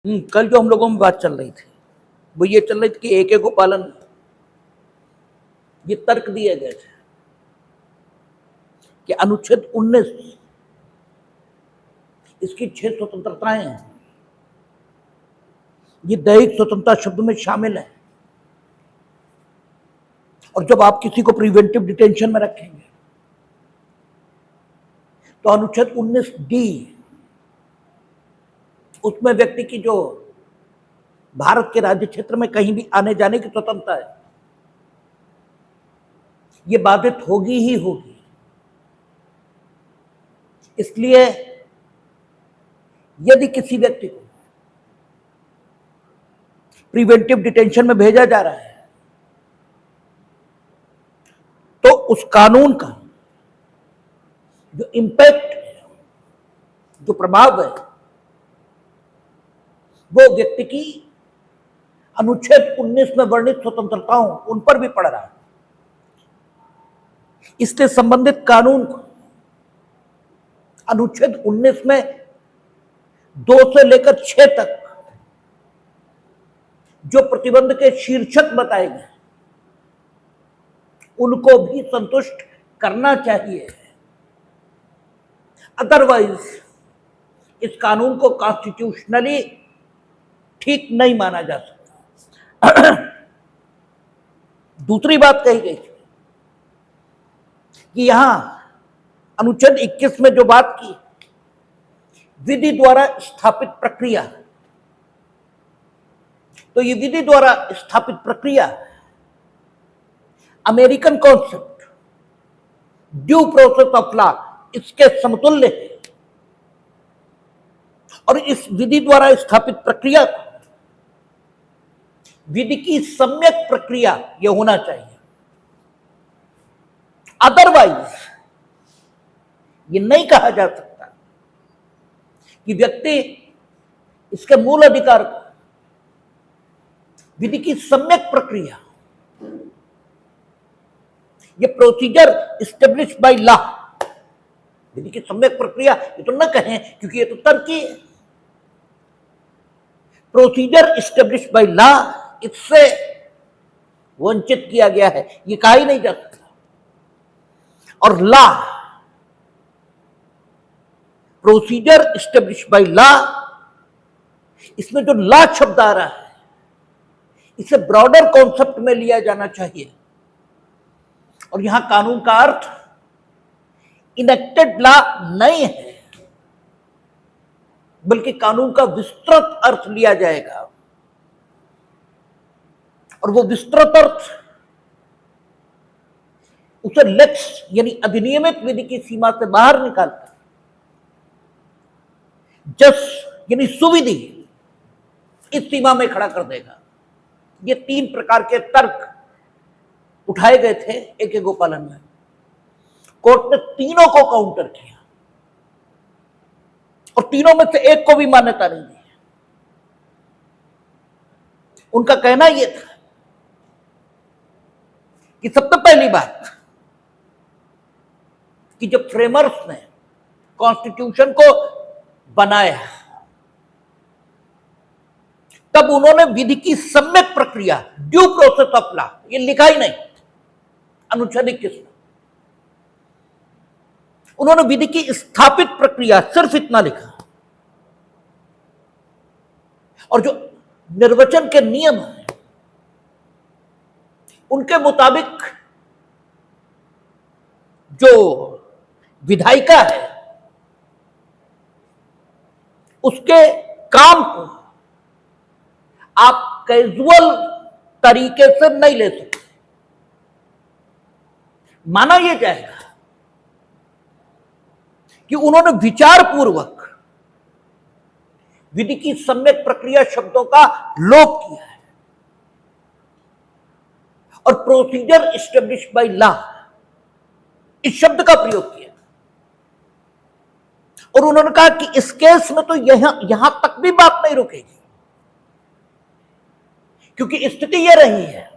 कल जो हम लोगों में बात चल रही थी वो ये चल रही थी कि एके गोपालन ये तर्क दिए गए थे कि अनुच्छेद 19 इसकी 6 स्वतंत्रताएं हैं, ये दैहिक स्वतंत्रता शब्द में शामिल है। और जब आप किसी को प्रिवेंटिव डिटेंशन में रखेंगे तो अनुच्छेद 19D उसमें व्यक्ति की जो भारत के राज्य क्षेत्र में कहीं भी आने जाने की स्वतंत्रता है ये बाधित होगी ही होगी। इसलिए यदि किसी व्यक्ति को प्रिवेंटिव डिटेंशन में भेजा जा रहा है तो उस कानून का जो इंपैक्ट है, जो प्रभाव है, वो व्यक्ति की अनुच्छेद 19 में वर्णित स्वतंत्रताओं उन पर भी पड़ रहा है। इसलिए संबंधित कानून को अनुच्छेद 19 में 2 से लेकर 6 तक जो प्रतिबंध के शीर्षक बताए गए उनको भी संतुष्ट करना चाहिए। अदरवाइज इस कानून को कॉन्स्टिट्यूशनली ठीक नहीं माना जा सकता। दूसरी बात कही गई कि यहां अनुच्छेद 21 में जो बात की विधि द्वारा स्थापित प्रक्रिया, तो ये विधि द्वारा स्थापित प्रक्रिया American concept due process of law इसके समतुल्य है। और इस विधि द्वारा स्थापित प्रक्रिया को विधि की सम्यक प्रक्रिया यह होना चाहिए। अदरवाइज ये नहीं कहा जा सकता कि व्यक्ति इसके मूल अधिकार को विधि की सम्यक प्रक्रिया, ये प्रोसीजर एस्टेब्लिश बाय लॉ, विधि की सम्यक प्रक्रिया ये तो न कहें क्योंकि ये तो तर्की है। प्रोसीजर एस्टेब्लिश बाय लॉ इससे वंचित किया गया है, ये कहा ही नहीं जा सकता। और law, procedure establish by law, इसमें जो लॉ शब्द आ रहा है इसे ब्रॉडर कॉन्सेप्ट में लिया जाना चाहिए। और यहां कानून का अर्थ इनेक्टेड लॉ नहीं है बल्कि कानून का विस्तृत अर्थ लिया जाएगा। और वो विस्तृत अर्थ उसे लेक्स यानी अधिनियमित विधि की सीमा से बाहर निकालकर जस यानी सुविधि इस सीमा में खड़ा कर देगा। ये 3 प्रकार के तर्क उठाए गए थे एके गोपालन में। कोर्ट ने तीनों को काउंटर किया और तीनों में से एक को भी मान्यता नहीं दी। उनका कहना यह था कि सबसे पहली बात कि जब फ्रेमर्स ने कॉन्स्टिट्यूशन को बनाया तब उन्होंने विधि की सम्यक प्रक्रिया ड्यू प्रोसेस ऑफ लॉ ये लिखा ही नहीं अनुच्छेद 21 में। उन्होंने विधि की स्थापित प्रक्रिया सिर्फ इतना लिखा। और जो निर्वचन के नियम हैं उनके मुताबिक जो विधायिका है उसके काम को आप कैजुअल तरीके से नहीं ले सकते। माना यह जाएगा कि उन्होंने विचार पूर्वक विधि की सम्यक प्रक्रिया शब्दों का लोप किया है और प्रोसीजर एस्टेब्लिश बाय लॉ इस शब्द का प्रयोग किया। और उन्होंने कहा कि इस केस में तो यहां तक भी बात नहीं रुकेगी क्योंकि स्थिति यह रही है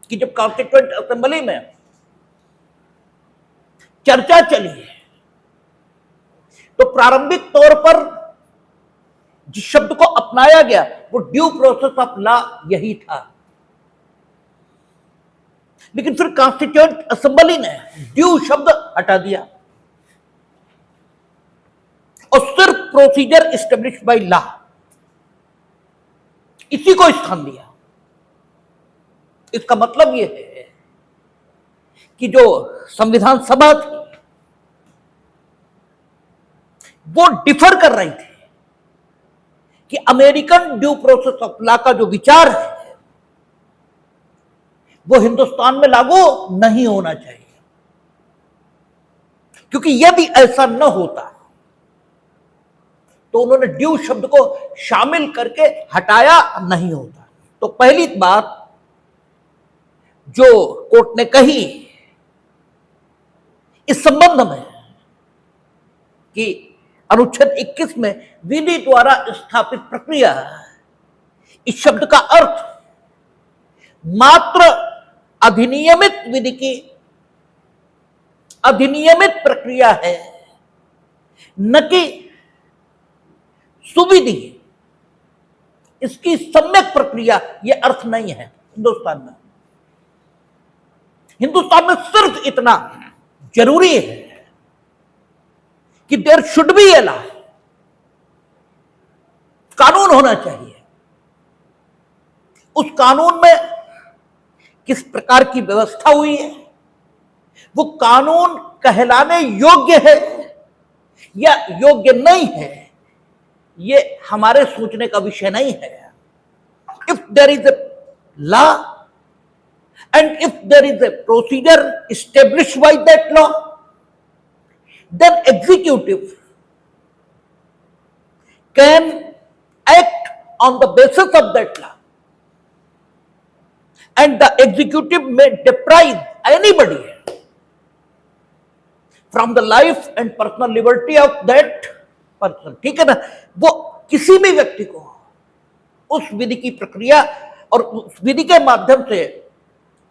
कि जब कॉन्स्टिट्यूएंट असेंबली में चर्चा चली है तो प्रारंभिक तौर पर जिस शब्द को अपनाया गया वो ड्यू प्रोसेस ऑफ लॉ यही था। लेकिन फिर कॉन्स्टिट्यूएंट असेंबली ने ड्यू शब्द हटा दिया और सिर्फ प्रोसीजर एस्टेब्लिश बाय लॉ इसी को स्थान दिया। इसका मतलब यह है कि जो संविधान सभा थी वो डिफर कर रही थी कि American due process of law का जो विचार है वो हिंदुस्तान में लागू नहीं होना चाहिए, क्योंकि यदि ऐसा न होता तो उन्होंने ड्यू शब्द को शामिल करके हटाया नहीं होता। तो पहली बात जो कोर्ट ने कही इस संबंध में कि अनुच्छेद 21 में विधि द्वारा स्थापित प्रक्रिया, इस शब्द का अर्थ मात्र अधिनियमित विधि की अधिनियमित प्रक्रिया है, न कि सुविधि, इसकी सम्यक प्रक्रिया, यह अर्थ नहीं है। हिंदुस्तान में सिर्फ इतना जरूरी है कि there should be a law, कानून होना चाहिए। उस कानून में किस प्रकार की व्यवस्था हुई है, वो कानून कहलाने योग्य है या योग्य नहीं है, ये हमारे सोचने का विषय नहीं है। If there is a law and if there is a procedure established by that law, then executive can act on the basis of that law, and the executive may deprive anybody from the life and personal liberty of that person। ठीक है ना, वो किसी भी व्यक्ति को उस विधि की प्रक्रिया और उस विधि के माध्यम से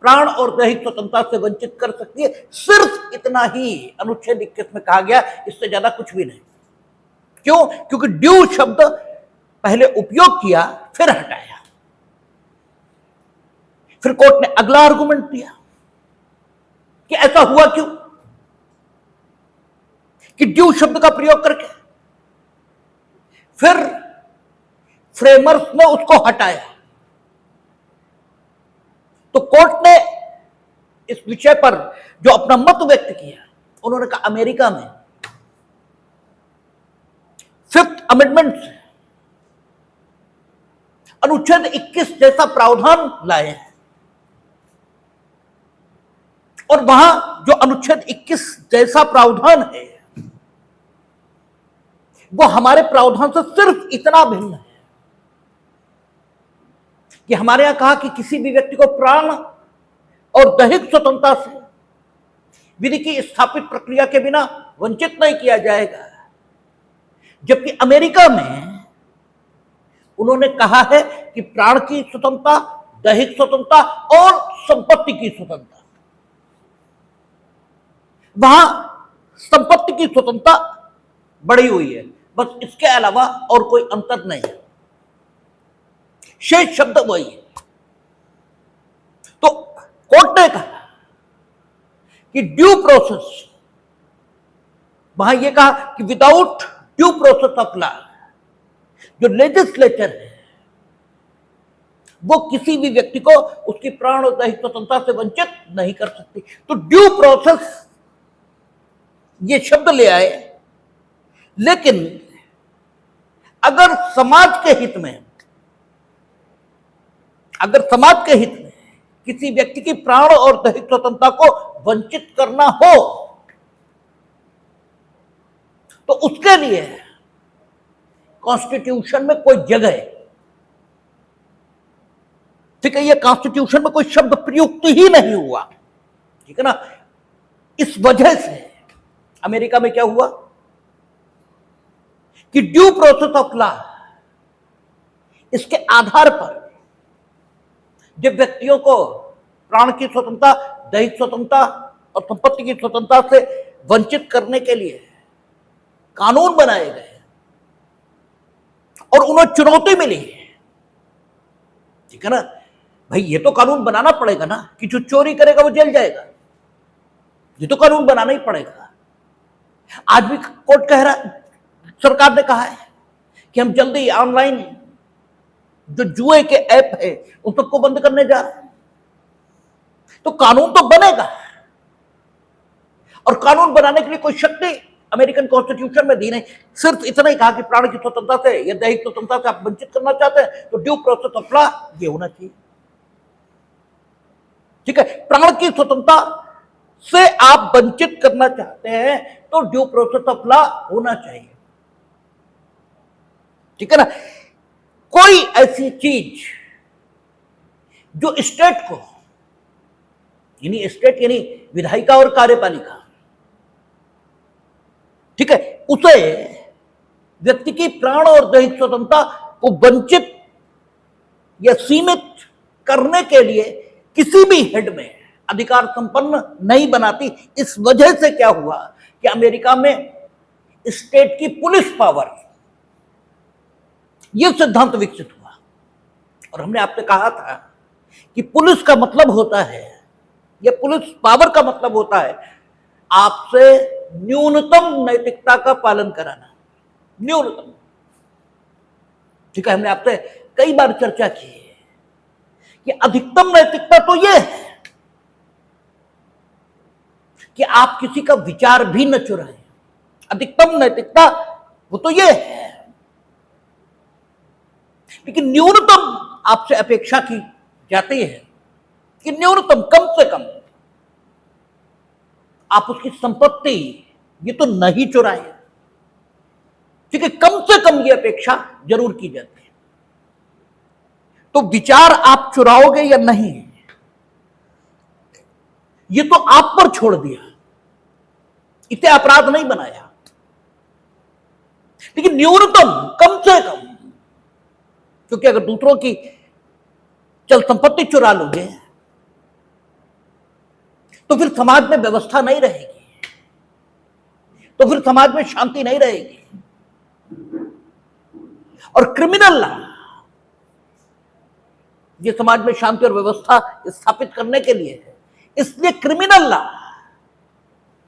प्राण और दैहिक स्वतंत्रता से वंचित कर सकती है। सिर्फ इतना ही अनुच्छेद 21 में कहा गया, इससे ज्यादा कुछ भी नहीं। क्यों? क्योंकि ड्यू शब्द पहले उपयोग किया फिर हटाया। फिर कोर्ट ने अगला आर्गुमेंट दिया कि ऐसा हुआ क्यों कि ड्यू शब्द का प्रयोग करके फिर फ्रेमर्स ने उसको हटाया। तो कोर्ट ने इस विषय पर जो अपना मत व्यक्त किया, उन्होंने कहा अमेरिका में 5th अमेंडमेंट से अनुच्छेद 21 जैसा प्रावधान लाए हैं, और वहां जो अनुच्छेद 21 जैसा प्रावधान है वो हमारे प्रावधान से सिर्फ इतना भिन्न है कि हमारे यहां कहा कि किसी भी व्यक्ति को प्राण और दैहिक स्वतंत्रता से विधि की स्थापित प्रक्रिया के बिना वंचित नहीं किया जाएगा, जबकि अमेरिका में उन्होंने कहा है कि प्राण की स्वतंत्रता, दैहिक स्वतंत्रता और संपत्ति की स्वतंत्रता, वहां संपत्ति की स्वतंत्रता बढ़ी हुई है, बस इसके अलावा और कोई अंतर नहीं है, शेष शब्द वही है। तो कोर्ट ने कहा कि ड्यू प्रोसेस, वहां यह कहा कि without due process of law, जो लेजिस्लेचर है वो किसी भी व्यक्ति को उसकी प्राण और दैहिक स्वतंत्रता से वंचित नहीं कर सकती। तो ड्यू प्रोसेस ये शब्द ले आए, लेकिन अगर समाज के हित में, अगर समाज के हित में किसी व्यक्ति की प्राण और दैहिक स्वतंत्रता को वंचित करना हो तो उसके लिए कॉन्स्टिट्यूशन में कोई जगह, ठीक है, ये कॉन्स्टिट्यूशन में कोई शब्द प्रयुक्त ही नहीं हुआ, ठीक है ना। इस वजह से अमेरिका में क्या हुआ कि ड्यू प्रोसेस ऑफ लॉ, इसके आधार पर जब व्यक्तियों को प्राण की स्वतंत्रता, दैहिक स्वतंत्रता और संपत्ति की स्वतंत्रता से वंचित करने के लिए कानून बनाए गए, और उन्हें चुनौती मिली, ठीक है ना। भाई ये तो कानून बनाना पड़ेगा ना कि जो चोरी करेगा वो जेल जाएगा, ये तो कानून बनाना ही पड़ेगा। आज भी कोर्ट कह रहा, सरकार ने कहा है कि हम जल्दी ऑनलाइन जो जुए के ऐप है उन सबको बंद करने जा रहे हैं। तो कानून तो बनेगा, और कानून बनाने के लिए कोई शक्ति अमेरिकन कॉन्स्टिट्यूशन में दी नहीं। सिर्फ इतना ही कहा कि प्राण की स्वतंत्रता से या दैहिक स्वतंत्रता से आप वंचित करना चाहते हैं तो ड्यू प्रोसेस ऑफ लॉ ये होना चाहिए, ठीक है। प्राण की स्वतंत्रता से आप वंचित करना चाहते हैं तो ड्यू प्रोसेस ऑफ लॉ होना चाहिए, ठीक है ना। कोई ऐसी चीज जो स्टेट को, यानी स्टेट यानी विधायिका और कार्यपालिका, ठीक है, उसे व्यक्ति की प्राण और दैहिक स्वतंत्रता को वंचित या सीमित करने के लिए किसी भी हेड में अधिकार संपन्न नहीं बनाती। इस वजह से क्या हुआ कि अमेरिका में स्टेट की पुलिस पावर, यह सिद्धांत विकसित हुआ। और हमने आपसे कहा था कि पुलिस का मतलब होता है, यह पुलिस पावर का मतलब होता है आपसे न्यूनतम नैतिकता का पालन कराना, न्यूनतम, ठीक है। हमने आपसे कई बार चर्चा की है कि अधिकतम नैतिकता तो यह है कि आप किसी का विचार भी न चुराएं। अधिकतम नैतिकता वो तो यह है, लेकिन न्यूनतम आपसे अपेक्षा की जाती है कि न्यूनतम, कम से कम आप उसकी संपत्ति ये तो नहीं चुराएं, ठीक है। कम से कम ये अपेक्षा जरूर की जाती है। तो विचार आप चुराओगे या नहीं ये तो आप पर छोड़ दिया, इसे अपराध नहीं बनाया, लेकिन न्यूनतम, कम से कम, क्योंकि अगर दूसरों की चल संपत्ति चुरा लोगे तो फिर समाज में व्यवस्था नहीं रहेगी, तो फिर समाज में शांति नहीं रहेगी। और क्रिमिनल लॉ ये समाज में शांति और व्यवस्था स्थापित करने के लिए है। इसलिए क्रिमिनल लॉ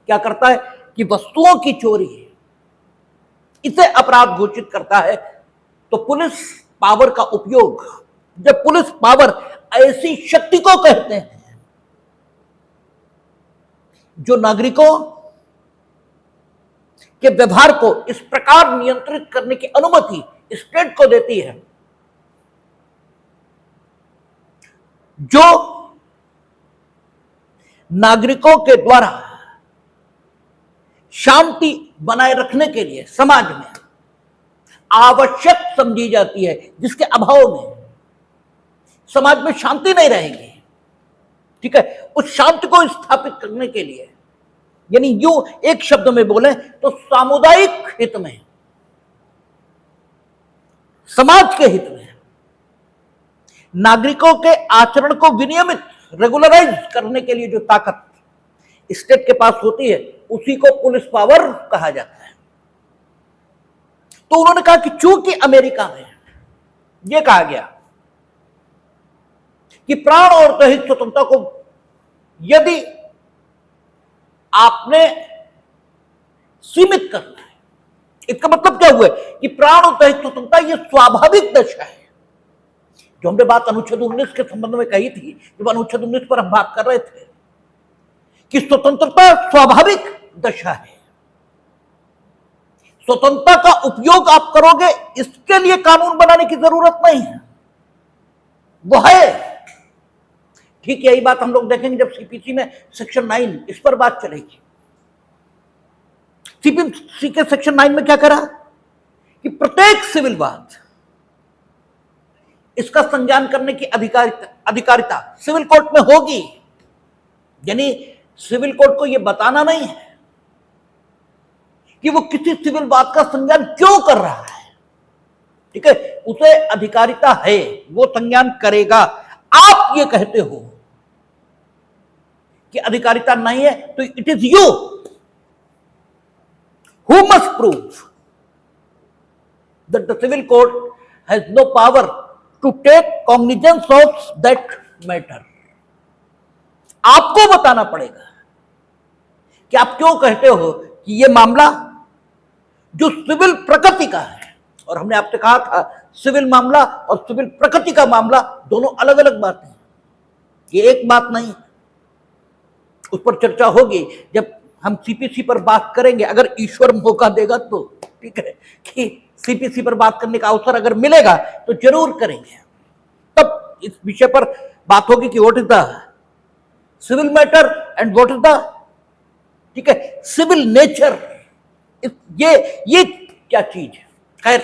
क्या करता है कि वस्तुओं की चोरी इसे अपराध घोषित करता है। तो पुलिस पावर का उपयोग, जब पुलिस पावर ऐसी शक्ति को कहते हैं जो नागरिकों के व्यवहार को इस प्रकार नियंत्रित करने की अनुमति स्टेट को देती है, जो नागरिकों के द्वारा शांति बनाए रखने के लिए समाज में आवश्यक समझी जाती है, जिसके अभाव में समाज में शांति नहीं रहेगी, ठीक है। उस शांति को स्थापित करने के लिए, यानी यूं एक शब्द में बोले तो सामुदायिक हित में, समाज के हित में, नागरिकों के आचरण को विनियमित, रेगुलराइज करने के लिए जो ताकत स्टेट के पास होती है उसी को पुलिस पावर कहा जाता है। तो उन्होंने कहा कि चूंकि अमेरिका में यह कहा गया कि प्राण और दैहिक स्वतंत्रता को यदि आपने सीमित करना है, इसका मतलब क्या हुआ कि प्राण और दैहिक स्वतंत्रता यह स्वाभाविक दशा है। जो हमने बात अनुच्छेद 19 के संबंध में कही थी, जब अनुच्छेद 19 पर हम बात कर रहे थे कि स्वतंत्रता स्वाभाविक दशा है, स्वतंत्रता का उपयोग आप करोगे, इसके लिए कानून बनाने की जरूरत नहीं है, वो है। ठीक यही बात हम लोग देखेंगे जब सीपीसी में सेक्शन 9 इस पर बात चलेगी। सीपीसी के सेक्शन 9 में क्या करा कि प्रत्येक सिविल वाद इसका संज्ञान करने की अधिकारिता सिविल कोर्ट में होगी। यानी सिविल कोर्ट को यह बताना नहीं है कि वो किसी सिविल वाद का संज्ञान क्यों कर रहा है, ठीक है, उसे अधिकारिता है, वो संज्ञान करेगा। आप ये कहते हो कि अधिकारिता नहीं है तो it is you who must prove that the civil court has no power to take cognizance of that matter. आपको बताना पड़ेगा कि आप क्यों कहते हो कि यह मामला जो सिविल प्रकृति का है, और हमने आपसे कहा था सिविल मामला और सिविल प्रकृति का मामला दोनों अलग अलग बातें हैं, ये एक बात नहीं। उस पर चर्चा होगी जब हम सीपीसी पर बात करेंगे, अगर ईश्वर मौका देगा तो, ठीक है, कि सीपीसी पर बात करने का अवसर अगर मिलेगा तो जरूर करेंगे। तब इस विषय पर बात होगी कि what is the civil matter and what is the, ठीक है, सिविल नेचर। ये क्या चीज है। खैर,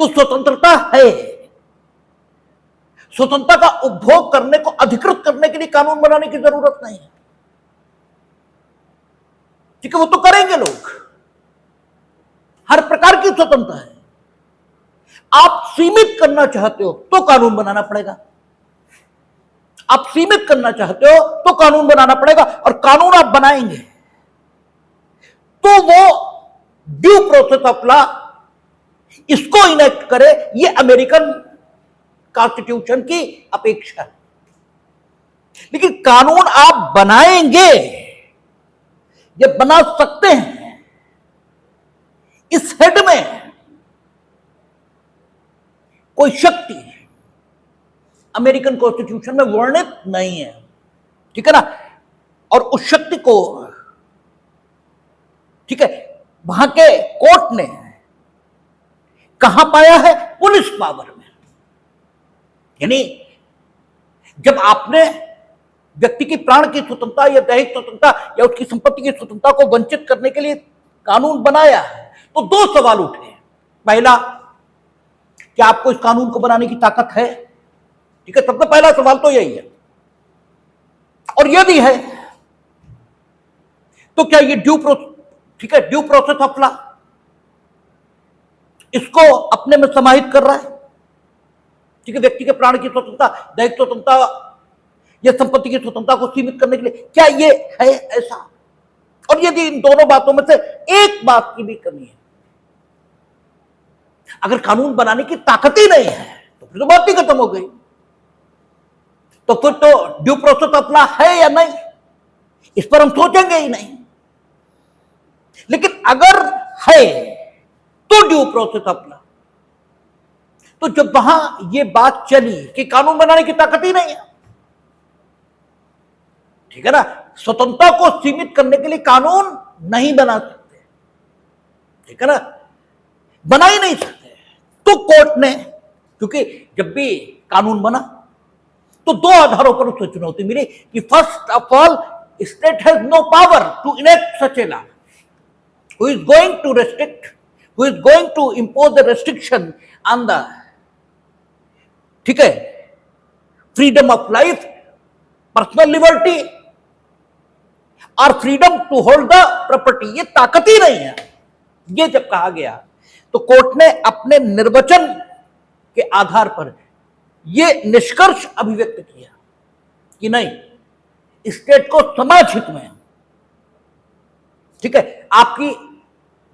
तो स्वतंत्रता है, स्वतंत्रता का उपभोग करने को अधिकृत करने के लिए कानून बनाने की जरूरत नहीं है, ठीक है, वो तो करेंगे लोग, हर प्रकार की स्वतंत्रता है। आप सीमित करना चाहते हो तो कानून बनाना पड़ेगा, आप सीमित करना चाहते हो तो कानून बनाना पड़ेगा, और कानून आप बनाएंगे तो वो ड्यू प्रोसेस ऑफ लॉ इसको इनेक्ट करे, ये अमेरिकन कॉन्स्टिट्यूशन की अपेक्षा है। लेकिन कानून आप बनाएंगे, ये बना सकते हैं, इस हेड में कोई शक्ति अमेरिकन कॉन्स्टिट्यूशन में वर्णित नहीं है, ठीक है ना। और उस शक्ति को, ठीक है, वहां के कोर्ट ने कहां पाया है, पुलिस पावर में। यानी जब आपने व्यक्ति की प्राण की स्वतंत्रता या दैहिक स्वतंत्रता या उसकी संपत्ति की स्वतंत्रता को वंचित करने के लिए कानून बनाया तो दो सवाल उठे। पहला, क्या आपको इस कानून को बनाने की ताकत है, ठीक है, सबसे पहला सवाल तो यही है। और यदि है तो क्या ये ड्यू प्रोसेस ऑफ लॉ इसको अपने में समाहित कर रहा है, ठीक है, व्यक्ति के प्राण की स्वतंत्रता, दैहिक स्वतंत्रता या संपत्ति की स्वतंत्रता को सीमित करने के लिए, क्या ये है ऐसा। और यदि इन दोनों बातों में से एक बात की भी कमी है, अगर कानून बनाने की ताकत ही नहीं है तो फिर तो बात ही खत्म हो गई। तो फिर तो ड्यू प्रोसेस ऑफ लॉ है या नहीं, इस पर हम सोचेंगे ही नहीं। लेकिन अगर है तो ड्यू प्रोसेस ऑफ लॉ, तो जब वहां यह बात चली कि कानून बनाने की ताकत ही नहीं है, ठीक है ना, स्वतंत्रता को सीमित करने के लिए कानून नहीं बना सकते, ठीक है ना, बना ही नहीं सकते, तो कोर्ट ने, क्योंकि जब भी कानून बना तो दो आधारों पर उसको चुनौती मिली कि first of all state has no power to enact such a law, who is going to restrict, who is going to impose the restriction on the, ठीक है, freedom of life, personal liberty और freedom to hold the property, ये ताकत ही नहीं है। ये जब कहा गया तो कोर्ट ने अपने निर्वचन के आधार पर यह निष्कर्ष अभिव्यक्त किया कि नहीं, स्टेट को समाज हित में, ठीक है, आपकी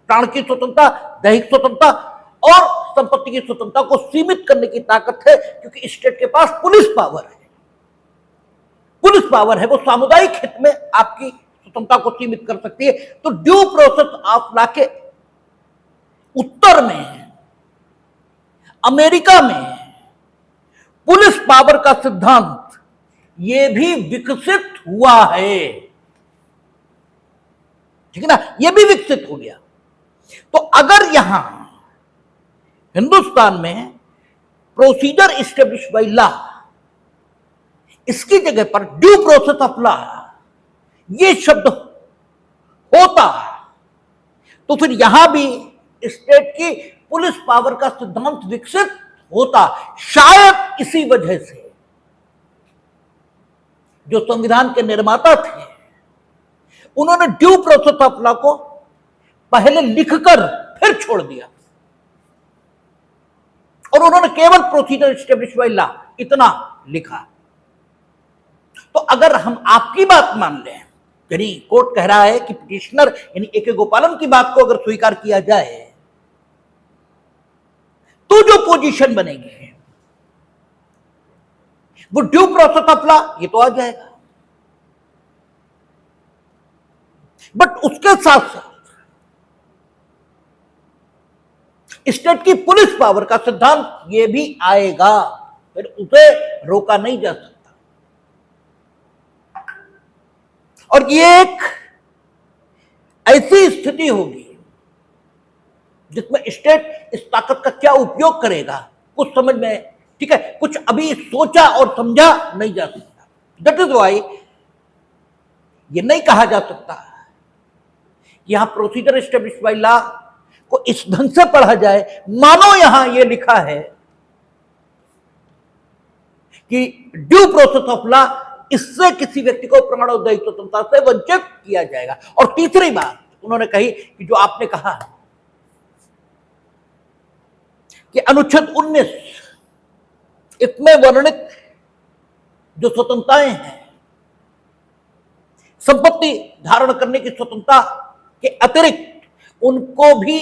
प्राण की स्वतंत्रता, दैहिक स्वतंत्रता और संपत्ति की स्वतंत्रता को सीमित करने की ताकत है, क्योंकि स्टेट के पास पुलिस पावर है। पुलिस पावर है, वो सामुदायिक हित में आपकी स्वतंत्रता को सीमित कर सकती है। तो ड्यू प्रोसेस ऑफ लॉ के उत्तर में अमेरिका में पुलिस पावर का सिद्धांत यह भी विकसित हुआ है, ठीक है ना, यह भी विकसित हो गया। तो अगर यहां हिंदुस्तान में प्रोसीजर इस्टेब्लिश बाय लॉ, इसकी जगह पर ड्यू प्रोसेस ऑफ लॉ ये शब्द होता तो फिर यहां भी स्टेट की पुलिस पावर का सिद्धांत विकसित होता। शायद इसी वजह से जो संविधान के निर्माता थे उन्होंने ड्यू प्रोसेस ऑफ लॉ को पहले लिखकर फिर छोड़ दिया और उन्होंने केवल प्रोसीजर एस्टेब्लिश बाय लॉ इतना लिखा। तो अगर हम आपकी बात मान लें, यानी कोर्ट कह रहा है कि पिटिशनर यानी ए के गोपालन की बात को अगर स्वीकार किया जाए तो जो पोजीशन बनेगी वो ड्यू प्रोसेस ऑफ लॉ, ये तो आ जाएगा। बट उसके साथ साथ स्टेट की पुलिस पावर का सिद्धांत ये भी आएगा, फिर उसे रोका नहीं जा सकता। और ये एक ऐसी स्थिति होगी जिसमें स्टेट इस ताकत का क्या उपयोग करेगा कुछ समझ में, ठीक है, कुछ अभी सोचा और समझा नहीं जा सकता। दैट इज वाई ये नहीं कहा जा सकता कि यहां प्रोसीजर एस्टेब्लिश बाय लॉ को इस ढंग से पढ़ा जाए मानो यहां यह लिखा है कि ड्यू प्रोसेस ऑफ लॉ, इससे किसी व्यक्ति को प्रमाणोदयी स्वतंत्रता से वंचित किया जाएगा। और तीसरी बात उन्होंने कही कि जो आपने कहा कि अनुच्छेद 19 इसमें वर्णित जो स्वतंत्रताएं हैं, संपत्ति धारण करने की स्वतंत्रता के अतिरिक्त उनको भी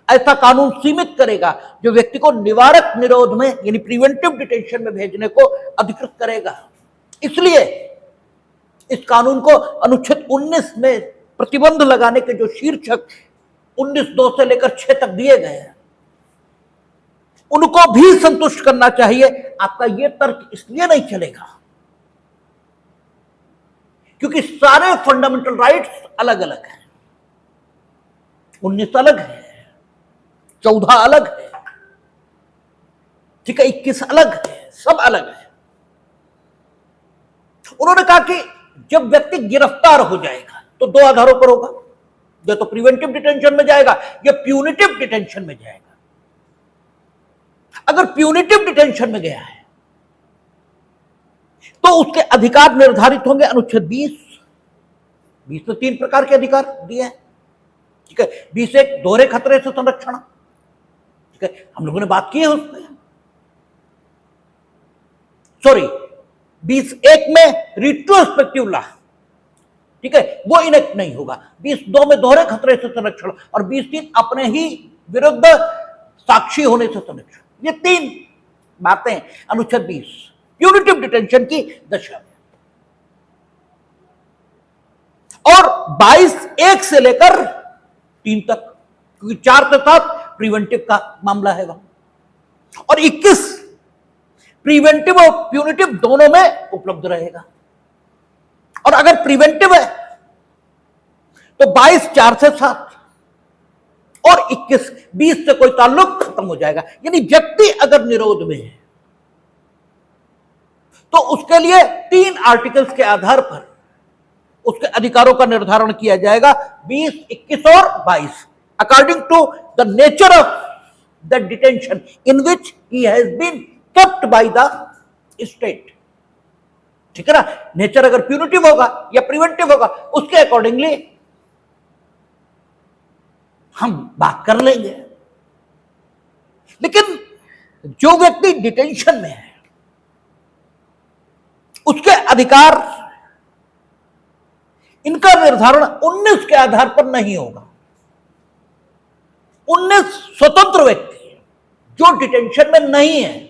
ऐसा कानून सीमित करेगा जो व्यक्ति को निवारक निरोध में यानी प्रिवेंटिव डिटेंशन में भेजने को अधिकृत करेगा। इसलिए इस कानून को अनुच्छेद 19 में प्रतिबंध लगाने के जो शीर्षक 19(2) से लेकर 6 तक दिए गए हैं उनको भी संतुष्ट करना चाहिए। आपका यह तर्क इसलिए नहीं चलेगा क्योंकि सारे फंडामेंटल राइट्स अलग अलग हैं। 19 अलग है, 14 अलग है, ठीक है, 21 अलग है, सब अलग है। उन्होंने कहा कि जब व्यक्ति गिरफ्तार हो जाएगा तो 2 आधारों पर होगा, या तो प्रिवेंटिव डिटेंशन में जाएगा या प्यूनिटिव डिटेंशन में जाएगा। अगर प्यूनिटिव डिटेंशन में गया है तो उसके अधिकार निर्धारित होंगे अनुच्छेद 20 में 3 प्रकार के अधिकार दिए हैं, ठीक है। 20 एक दोहरे खतरे से संरक्षण, ठीक है, हम लोगों ने बात की है उसमें। सॉरी, 20(1) में रिट्रोस्पेक्टिव लॉ, ठीक है, वो इनेक्ट नहीं होगा। 20(2) में दोहरे खतरे से संरक्षण और 20(3) अपने ही विरुद्ध साक्षी होने से संरक्षण। ये 3 बातें अनुच्छेद 20 प्यूनिटिव डिटेंशन की दशा में। और 22(1) से लेकर 3 तक, क्योंकि 4 से 7 प्रिवेंटिव का मामला है वहां, और 21 प्रिवेंटिव और प्यूनिटिव दोनों में उपलब्ध रहेगा। और अगर प्रिवेंटिव है तो 22 4 से 7 और 21 20 से कोई ताल्लुक खत्म हो जाएगा। यानी व्यक्ति अगर निरोध में है तो उसके लिए 3 आर्टिकल्स के आधार पर उसके अधिकारों का निर्धारण किया जाएगा, 20, 21 और 22, according to the nature of the detention in which he has been kept by the state, ठीक है ना। नेचर अगर प्यूनिटिव होगा या प्रिवेंटिव होगा उसके अकॉर्डिंगली हम बात कर लेंगे। लेकिन जो व्यक्ति डिटेंशन में है उसके अधिकार, इनका निर्धारण 19 के आधार पर नहीं होगा। 19 स्वतंत्र व्यक्ति जो डिटेंशन में नहीं है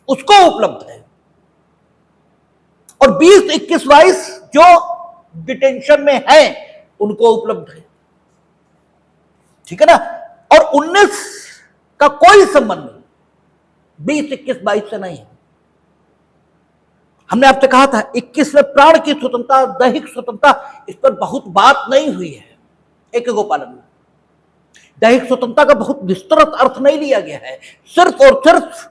उसको उपलब्ध है, और 20, 21, 22 जो डिटेंशन में है उनको उपलब्ध है, ठीक है ना। और 19 का कोई संबंध 20, 21, 22 से नहीं है। हमने आपसे कहा था 21 में प्राण की स्वतंत्रता, दैहिक स्वतंत्रता, इस पर बहुत बात नहीं हुई है एक गोपालन में। दैहिक स्वतंत्रता का बहुत विस्तृत अर्थ नहीं लिया गया है, सिर्फ और सिर्फ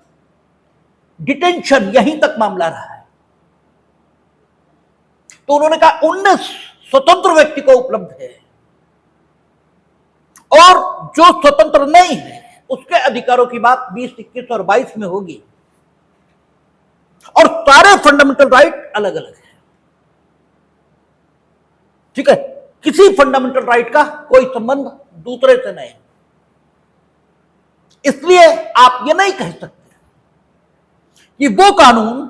डिटेंशन यहीं तक मामला रहा है। तो उन्होंने कहा 19 स्वतंत्र व्यक्ति को उपलब्ध है, और जो स्वतंत्र नहीं है उसके अधिकारों की बात 20, 21 और 22 में होगी। और सारे फंडामेंटल राइट अलग अलग है, ठीक है, किसी फंडामेंटल राइट का कोई संबंध दूसरे से नहीं। इसलिए आप ये नहीं कह सकते कि वो कानून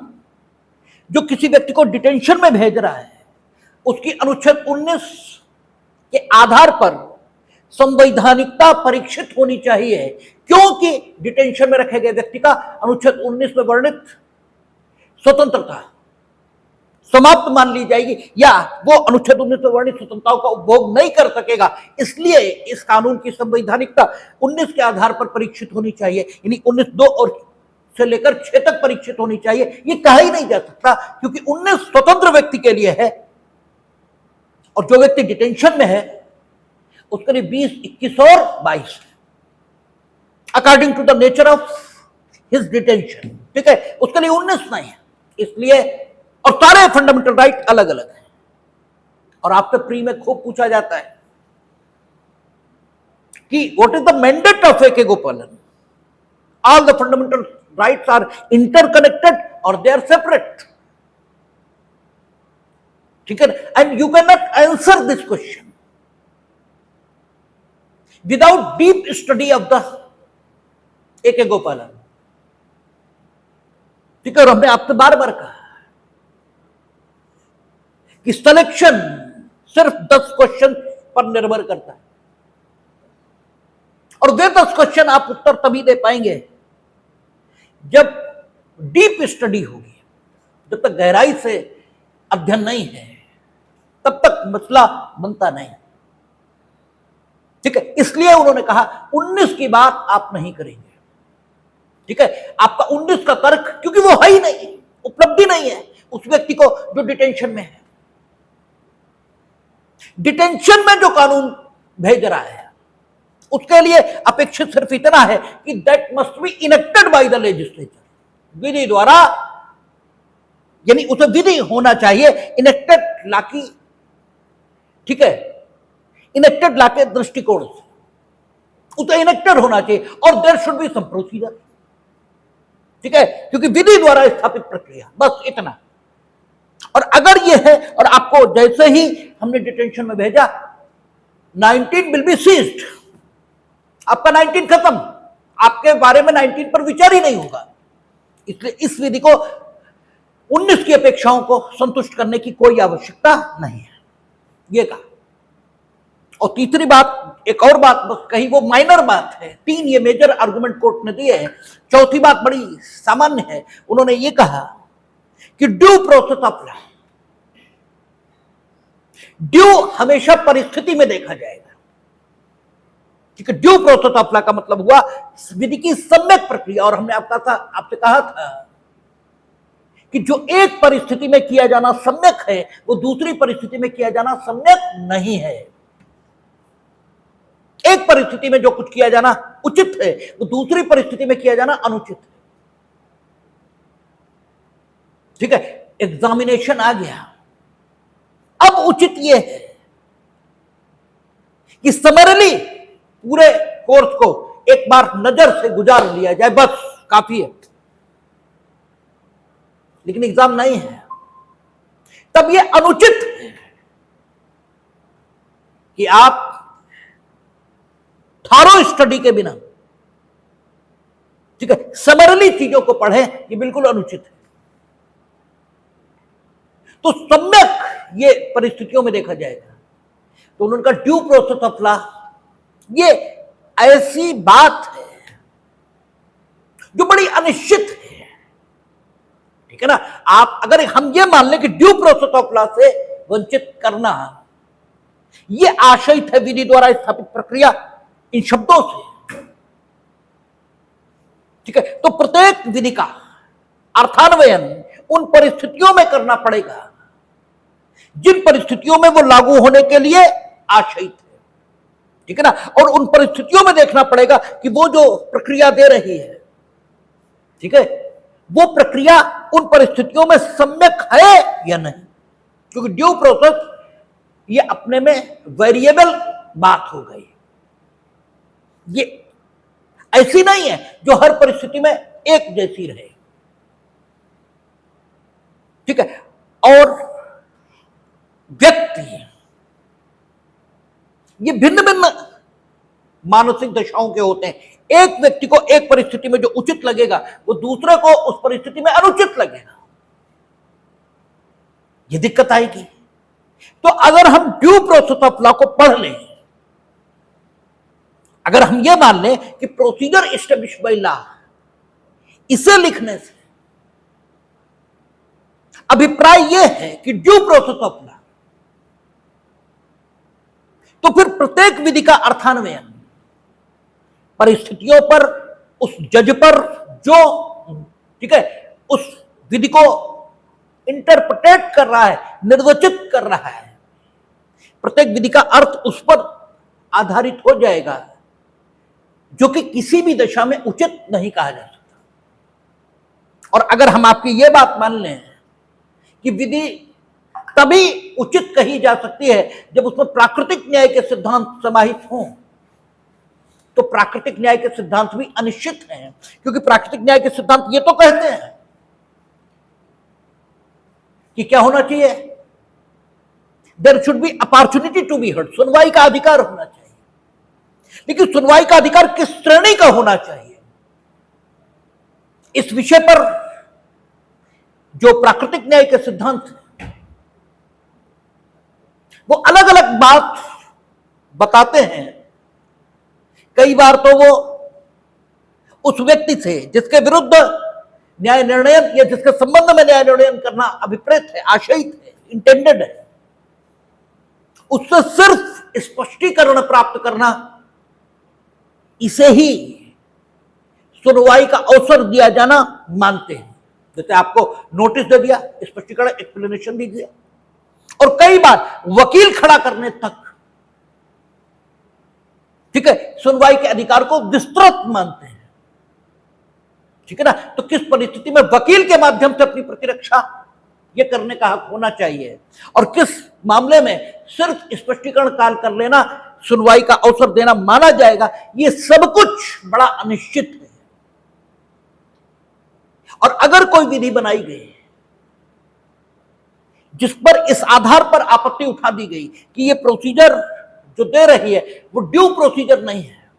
जो किसी व्यक्ति को डिटेंशन में भेज रहा है उसकी अनुच्छेद 19 के आधार पर संवैधानिकता परीक्षित होनी चाहिए, क्योंकि डिटेंशन में रखे गए व्यक्ति का अनुच्छेद 19 में वर्णित स्वतंत्रता समाप्त मान ली जाएगी, या वो अनुच्छेद 19 में वर्णित स्वतंत्रताओं का उपभोग नहीं कर सकेगा। इसलिए इस कानून की संवैधानिकता 19 के आधार पर परीक्षित होनी चाहिए, यानी 19(2) और से लेकर 6 तक परीक्षित होनी चाहिए। ये कहा ही नहीं जा सकता, क्योंकि 19 स्वतंत्र व्यक्ति के लिए है और जो व्यक्ति डिटेंशन में है उसके लिए 20, 21 और 22 according to the nature of his detention. ठीक है, उसके लिए 19 नहीं है। इसलिए और सारे फंडामेंटल राइट अलग अलग हैं। और आपसे प्री में खूब पूछा जाता है कि what is the mandate of A K Gopalan. All the fundamental rights are interconnected और दे आर सेपरेट। ठीक है, and you can not answer this question without deep study of the A K Gopalan. ठीक है, और हमने आपसे बार बार कहा कि सिलेक्शन सिर्फ 10 क्वेश्चन पर निर्भर करता है, और वे 10 क्वेश्चन आप उत्तर तभी दे पाएंगे जब डीप स्टडी होगी। जब तक गहराई से अध्ययन नहीं है तब तक मसला बनता नहीं। ठीक है, इसलिए उन्होंने कहा 19 की बात आप नहीं करेंगे। ठीक है, आपका 19 का तर्क, क्योंकि वो है ही नहीं, उपलब्धि नहीं है उस व्यक्ति को जो डिटेंशन में है। डिटेंशन में जो कानून भेज रहा है उसके लिए अपेक्षित सिर्फ इतना है कि that must be enacted by the legislature, विधि द्वारा, यानी उसे विधि होना चाहिए, इनेक्टेड लॉ की। ठीक है, इनेक्टेड लॉ के दृष्टिकोण से उसे इनेक्टेड होना चाहिए, और there should be some procedure. ठीक है, क्योंकि विधि द्वारा स्थापित प्रक्रिया, बस इतना। और अगर यह है, और आपको जैसे ही हमने डिटेंशन में भेजा 19 विल बी सीज्ड, आपका 19 खत्म, आपके बारे में 19 पर विचार ही नहीं होगा। इसलिए इस विधि को 19 की अपेक्षाओं को संतुष्ट करने की कोई आवश्यकता नहीं है, ये कहा। और तीसरी बात, एक और बात बस कही, वो माइनर बात है। 3 ये मेजर आर्गुमेंट कोर्ट ने दिए हैं। चौथी बात बड़ी सामान्य है, उन्होंने ये कहा कि due process of law, due हमेशा परिस्थिति में देखा जाएगा। ठीक है, ड्यू प्रोसेस ऑफ लॉ का मतलब हुआ विधि की सम्यक प्रक्रिया। और हमने आपसे कहा था कि जो एक परिस्थिति में किया जाना सम्यक है वो दूसरी परिस्थिति में किया जाना सम्यक नहीं है। एक परिस्थिति में जो कुछ किया जाना उचित है वो दूसरी परिस्थिति में किया जाना अनुचित है। ठीक है, एग्जामिनेशन आ गया, अब उचित यह है कि समरली पूरे कोर्स को एक बार नजर से गुजार लिया जाए, बस काफी है। लेकिन एग्जाम नहीं है, तब यह अनुचित है कि आप थारो स्टडी के बिना, ठीक है, समरली चीजों को पढ़ें, ये बिल्कुल अनुचित है। तो सम्यक ये परिस्थितियों में देखा जाएगा। तो उनका ड्यू प्रोसेस ऑफ लॉ ये ऐसी बात है जो बड़ी अनिश्चित है। ठीक है ना, आप अगर हम ये मान लें कि ड्यू प्रोसेस ऑफ लॉ से वंचित करना ये आशयित है विधि द्वारा स्थापित प्रक्रिया, इन शब्दों से। ठीक है, तो प्रत्येक विधि का अर्थान्वयन उन परिस्थितियों में करना पड़ेगा जिन परिस्थितियों में वो लागू होने के लिए आशयित है। ठीक है ना, और उन परिस्थितियों में देखना पड़ेगा कि वो जो प्रक्रिया दे रही है, ठीक है, वो प्रक्रिया उन परिस्थितियों में सम्यक है या नहीं। क्योंकि ड्यू प्रोसेस ये अपने में वेरिएबल बात हो गई, ये ऐसी नहीं है जो हर परिस्थिति में एक जैसी रहे। ठीक है, और व्यक्ति ये भिन्न भिन्न मानसिक दशाओं के होते हैं। एक व्यक्ति को एक परिस्थिति में जो उचित लगेगा वो दूसरे को उस परिस्थिति में अनुचित लगेगा, ये दिक्कत आएगी। तो अगर हम ड्यू प्रोसेस ऑफ लॉ को पढ़ लें अगर हम यह मान लें कि प्रोसीजर एस्टेब्लिश बाय लॉ, इसे लिखने से अभिप्राय यह है कि ड्यू प्रोसेस ऑफ लॉ, तो फिर प्रत्येक विधि का अर्थान्वयन परिस्थितियों पर, उस जज पर जो, ठीक है, उस विधि को इंटरप्रेट कर रहा है, निर्वचित कर रहा है, प्रत्येक विधि का अर्थ उस पर आधारित हो जाएगा, जो कि किसी भी दशा में उचित नहीं कहा जा सकता। और अगर हम आपकी यह बात मान लें कि विधि तभी उचित कही जा सकती है जब उसमें प्राकृतिक न्याय के सिद्धांत समाहित हों, तो प्राकृतिक न्याय के सिद्धांत भी अनिश्चित हैं, क्योंकि प्राकृतिक न्याय के सिद्धांत ये तो कहते हैं कि क्या होना चाहिए, there should be opportunity to be heard, सुनवाई का अधिकार होना चाहिए। लेकिन सुनवाई का अधिकार किस श्रेणी का होना चाहिए, इस विषय पर जो प्राकृतिक न्याय के सिद्धांत हैं वो अलग अलग बात बताते हैं। कई बार तो वो उस व्यक्ति से जिसके विरुद्ध न्याय निर्णयन या जिसके संबंध में न्याय निर्णयन करना अभिप्रेत है, आशयित है, इंटेंडेड है, उससे सिर्फ स्पष्टीकरण प्राप्त करना, इसे ही सुनवाई का अवसर दिया जाना मानते हैं। जैसे आपको नोटिस दे दिया, स्पष्टीकरण, एक्सप्लेनेशन दी दिया, और कई बार वकील खड़ा करने तक, ठीक है, सुनवाई के अधिकार को विस्तृत मानते हैं, ठीक है ना। तो किस परिस्थिति में वकील के माध्यम से अपनी प्रतिरक्षा ये करने का हक होना चाहिए, और किस मामले में सिर्फ स्पष्टीकरण काल कर लेना, सुनवाई का अवसर देना माना जाएगा, ये सब कुछ बड़ा अनिश्चित है। और अगर कोई विधि बनाई गई जिस पर इस आधार पर आपत्ति उठा दी गई कि ये प्रोसीजर जो दे रही है वो ड्यू प्रोसीजर नहीं है,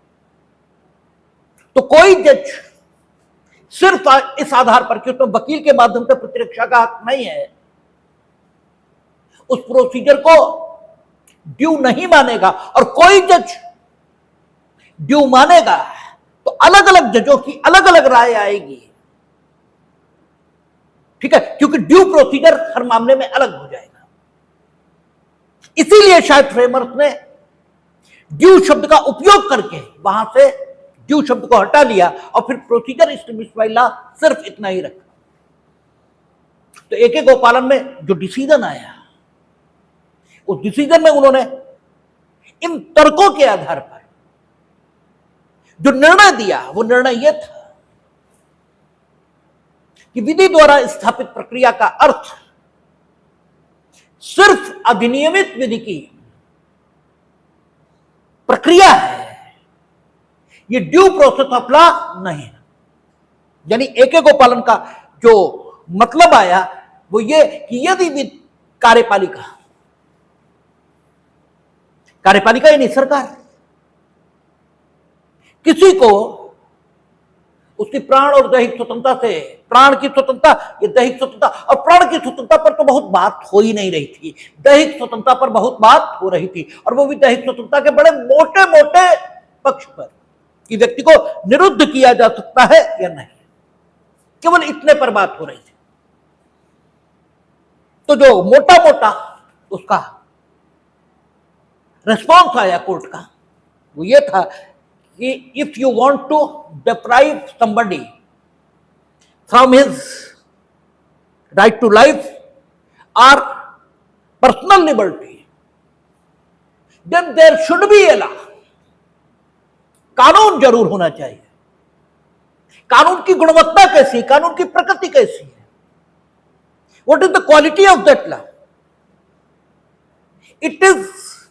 तो कोई जज सिर्फ इस आधार पर कि उसमें वकील के माध्यम से प्रतिरक्षा का हक नहीं है, उस प्रोसीजर को ड्यू नहीं मानेगा। और कोई जज ड्यू मानेगा तो अलग अलग जजों की अलग अलग राय आएगी, ठीक है, क्योंकि ड्यू प्रोसीजर हर मामले में अलग हो जाएगा। इसीलिए शायद फ्रेमर्स ने ड्यू शब्द का उपयोग करके वहां से ड्यू शब्द को हटा लिया और फिर प्रोसीजर एस्टेब्लिश्ड बाय लॉ सिर्फ इतना ही रखा। तो ए.के. गोपालन में जो डिसीजन आया, उस डिसीजन में उन्होंने इन तर्कों के आधार पर जो निर्णय दिया, वो निर्णय यह था कि विधि द्वारा स्थापित प्रक्रिया का अर्थ सिर्फ अधिनियमित विधि की प्रक्रिया है, ये ड्यू प्रोसेस ऑफ लॉ नहीं है। यानी ए.के. गोपालन का जो मतलब आया वो ये कि यदि कार्यपालिका यानी सरकार किसी को उसकी प्राण और दैहिक स्वतंत्रता से, प्राण की स्वतंत्रता या दैहिक स्वतंत्रता, और प्राण की स्वतंत्रता पर तो बहुत बात हो ही नहीं रही थी, दैहिक स्वतंत्रता पर बहुत बात हो रही थी, और वो भी दैहिक स्वतंत्रता के बड़े मोटे मोटे पक्ष पर कि व्यक्ति को निरुद्ध किया जा सकता है या नहीं, केवल इतने पर बात हो रही थी। तो जो मोटा मोटा उसका रिस्पॉन्स आया कोर्ट का वो ये था कि if you want to deprive somebody from his right to life or personal liberty, then there should be a law. कानून जरूर होना चाहिए। कानून की गुणवत्ता कैसी है, कानून की प्रकृति कैसी है, what is the quality of that law? It is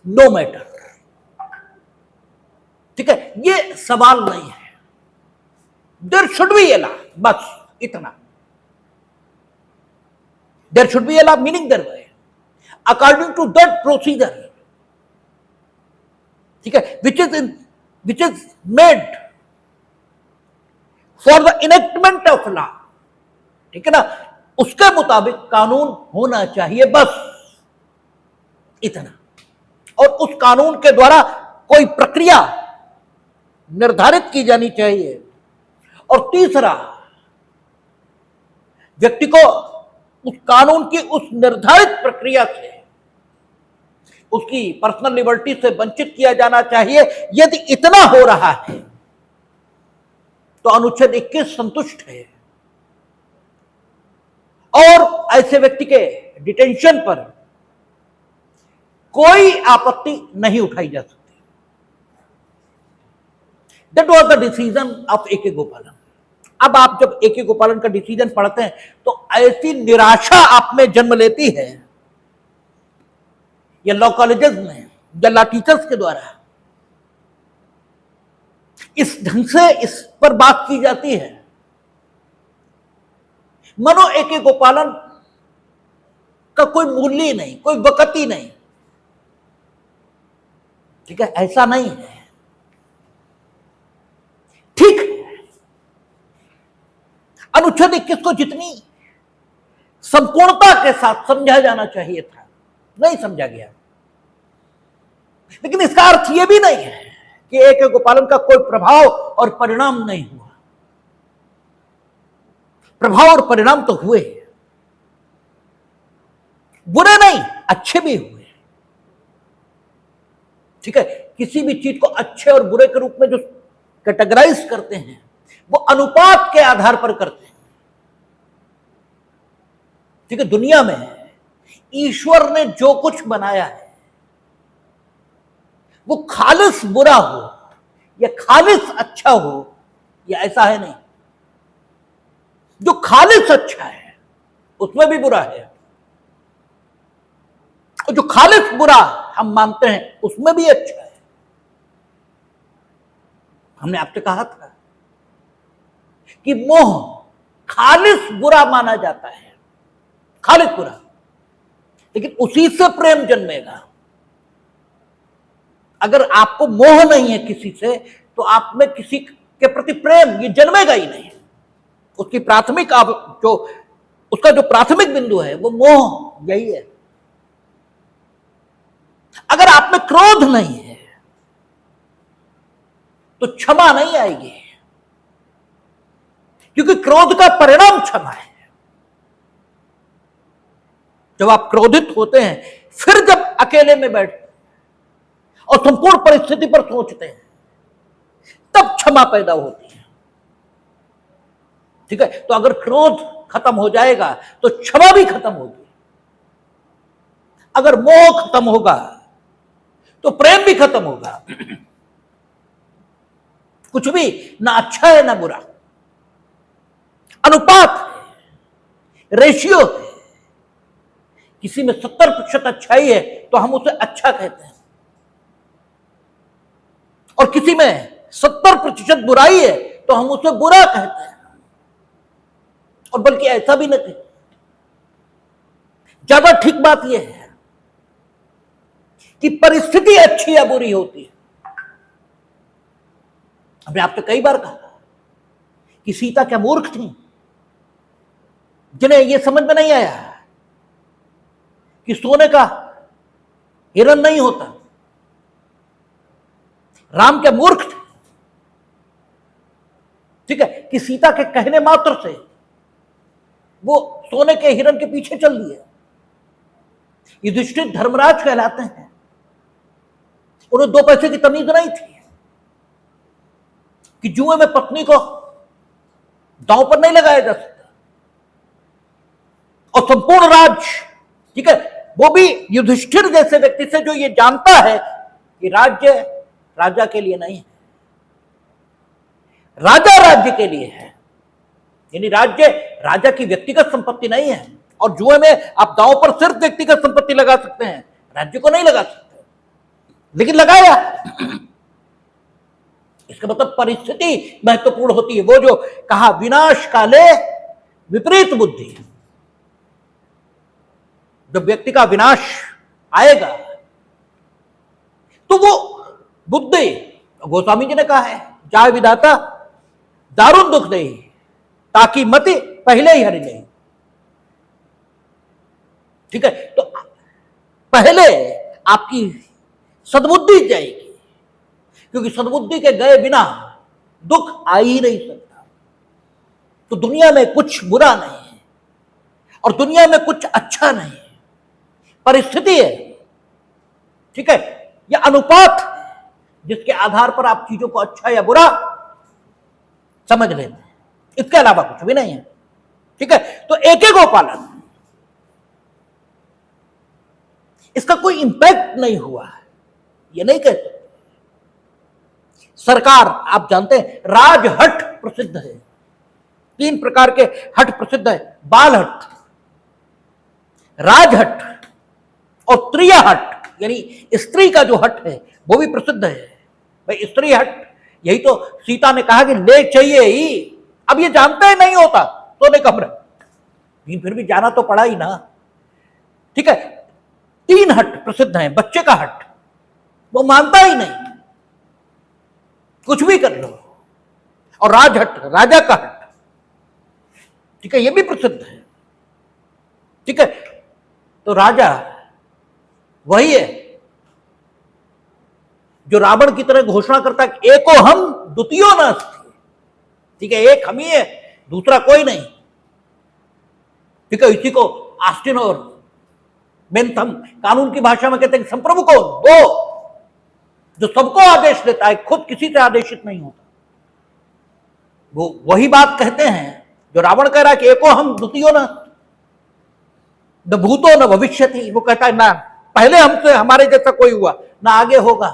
no matter, ठीक है, ये सवाल नहीं है। There should be a law, बस इतना। There should be a law meaning thereby according to that procedure, ठीक है, which is made for the enactment of law, ठीक है ना, उसके मुताबिक कानून होना चाहिए, बस इतना। और उस कानून के द्वारा कोई प्रक्रिया निर्धारित की जानी चाहिए। और तीसरा, व्यक्ति को उस कानून की उस निर्धारित प्रक्रिया से उसकी पर्सनल लिबर्टी से वंचित किया जाना चाहिए। यदि इतना हो रहा है तो अनुच्छेद 21 संतुष्ट है और ऐसे व्यक्ति के डिटेंशन पर कोई आपत्ति नहीं उठाई जा सकती। That was the decision of A K. Gopalan. अब आप जब ए.के. गोपालन का डिसीजन पढ़ते हैं तो ऐसी निराशा आप में जन्म लेती है, या लॉ कॉलेजेस में या लॉ टीचर्स के द्वारा इस ढंग से इस पर बात की जाती है, मानो ए.के. गोपालन का कोई मूल्य ही नहीं, कोई वक़्त ही नहीं। ठीक है, ऐसा नहीं है। ठीक है, अनुच्छेद 21 को जितनी संपूर्णता के साथ समझा जाना चाहिए था, नहीं समझा गया। लेकिन इसका अर्थ यह भी नहीं है कि ए.के. गोपालन का कोई प्रभाव और परिणाम नहीं हुआ। प्रभाव और परिणाम तो हुए, बुरे नहीं, अच्छे भी हुए। ठीक है, किसी भी चीज को अच्छे और बुरे के रूप में जो कैटेगराइज करते हैं वो अनुपात के आधार पर करते हैं। ठीक है, दुनिया में ईश्वर ने जो कुछ बनाया है वो खालिस बुरा हो या खालिस अच्छा हो, या ऐसा है नहीं। जो खालिस अच्छा है उसमें भी बुरा है, और जो खालिस बुरा हम मानते हैं उसमें भी अच्छा है। हमने आपसे कहा था कि मोह खालिस बुरा माना जाता है, खालिस बुरा, लेकिन उसी से प्रेम जन्मेगा। अगर आपको मोह नहीं है किसी से तो आप में किसी के प्रति प्रेम ये जन्मेगा ही नहीं। उसकी प्राथमिक जो उसका जो प्राथमिक बिंदु है वो मोह यही है। अगर आप में क्रोध नहीं है तो क्षमा नहीं आएगी, क्योंकि क्रोध का परिणाम क्षमा है। जब आप क्रोधित होते हैं, फिर जब अकेले में बैठते हैं और संपूर्ण परिस्थिति पर सोचते हैं, तब क्षमा पैदा होती है। ठीक है, तो अगर क्रोध खत्म हो जाएगा तो क्षमा भी खत्म होगी। अगर मोह खत्म होगा तो प्रेम भी खत्म होगा। कुछ भी ना अच्छा है ना बुरा, अनुपात है, रेशियो है। किसी में 70% अच्छाई है तो हम उसे अच्छा कहते हैं, और किसी में 70% बुराई है तो हम उसे बुरा कहते हैं। और बल्कि ऐसा भी नहीं, ज्यादा ठीक बात यह है कि परिस्थिति अच्छी या बुरी होती है। हमने आपसे कई बार कहा कि सीता क्या मूर्ख थी, जिन्हें यह समझ में नहीं आया कि सोने का हिरण नहीं होता। राम क्या मूर्ख थे, ठीक है, कि सीता के कहने मात्र से वो सोने के हिरण के पीछे चल दिए। युधिष्ठिर धर्मराज कहलाते हैं, उन्हें 2 पैसे की तमीज नहीं थी कि जुए में पत्नी को दांव पर नहीं लगाया जा सकता। और संपूर्ण राज, ठीक है, वो भी युधिष्ठिर जैसे व्यक्ति से जो ये जानता है कि राज्य राजा के लिए नहीं है, राजा राज्य के लिए है। यानी राज्य राजा की व्यक्तिगत संपत्ति नहीं है, और जुए में आप दांव पर सिर्फ व्यक्तिगत संपत्ति लगा सकते हैं, राज्य को नहीं लगा सकते। लेकिन लगाया, इसका मतलब परिस्थिति महत्वपूर्ण होती है। वो जो कहा विनाश काले विपरीत बुद्धि, जब व्यक्ति का विनाश आएगा तो वो बुद्धि, गोस्वामी जी ने कहा है, जाय विधाता दारुण दुख दे ताकि मति पहले ही हरि नहीं। ठीक है, तो पहले आपकी सद्बुद्धि जाएगी, क्योंकि सद्बुद्धि के गए बिना दुख आ ही नहीं सकता। तो दुनिया में कुछ बुरा नहीं है और दुनिया में कुछ अच्छा नहीं है, परिस्थिति है, ठीक है, यह अनुपात है जिसके आधार पर आप चीजों को अच्छा या बुरा समझ लेते हैं, इसके अलावा कुछ भी नहीं है, ठीक है। तो एके गोपालन, इसका कोई इंपैक्ट नहीं हुआ है, ये नहीं कहते। सरकार, आप जानते हैं, राजहट प्रसिद्ध है, 3 प्रकार के हट प्रसिद्ध है, बाल हट, राजहट और त्रिय हट, यानी स्त्री का जो हट है वो भी प्रसिद्ध है। भाई स्त्री हट, यही तो सीता ने कहा कि ले चाहिए ही, अब ये जानते ही नहीं होता तो ने कमरे, लेकिन फिर भी जाना तो पड़ा ही ना, ठीक है। 3 हट प्रसिद्ध हैं, बच्चे का हट, वो मानता ही नहीं, कुछ भी कर लो, और राजहट, राजा का हट, ठीक है, ये भी प्रसिद्ध है, ठीक है। तो राजा वही है जो रावण की तरह घोषणा करता है एको हम द्वितीयो नास्ति, ठीक है, एक हम ही है, दूसरा कोई नहीं, ठीक है। इसी को ऑस्टिन और बेंथम कानून की भाषा में कहते हैं संप्रभु कौन, वो जो सबको आदेश देता है, खुद किसी से आदेशित नहीं होता, वो वही बात कहते हैं जो रावण कह रहा है कि एको हम द्वितीयो न भूतो न भविष्यति, वो कहता है ना पहले हमसे हमारे जैसा कोई हुआ ना आगे होगा।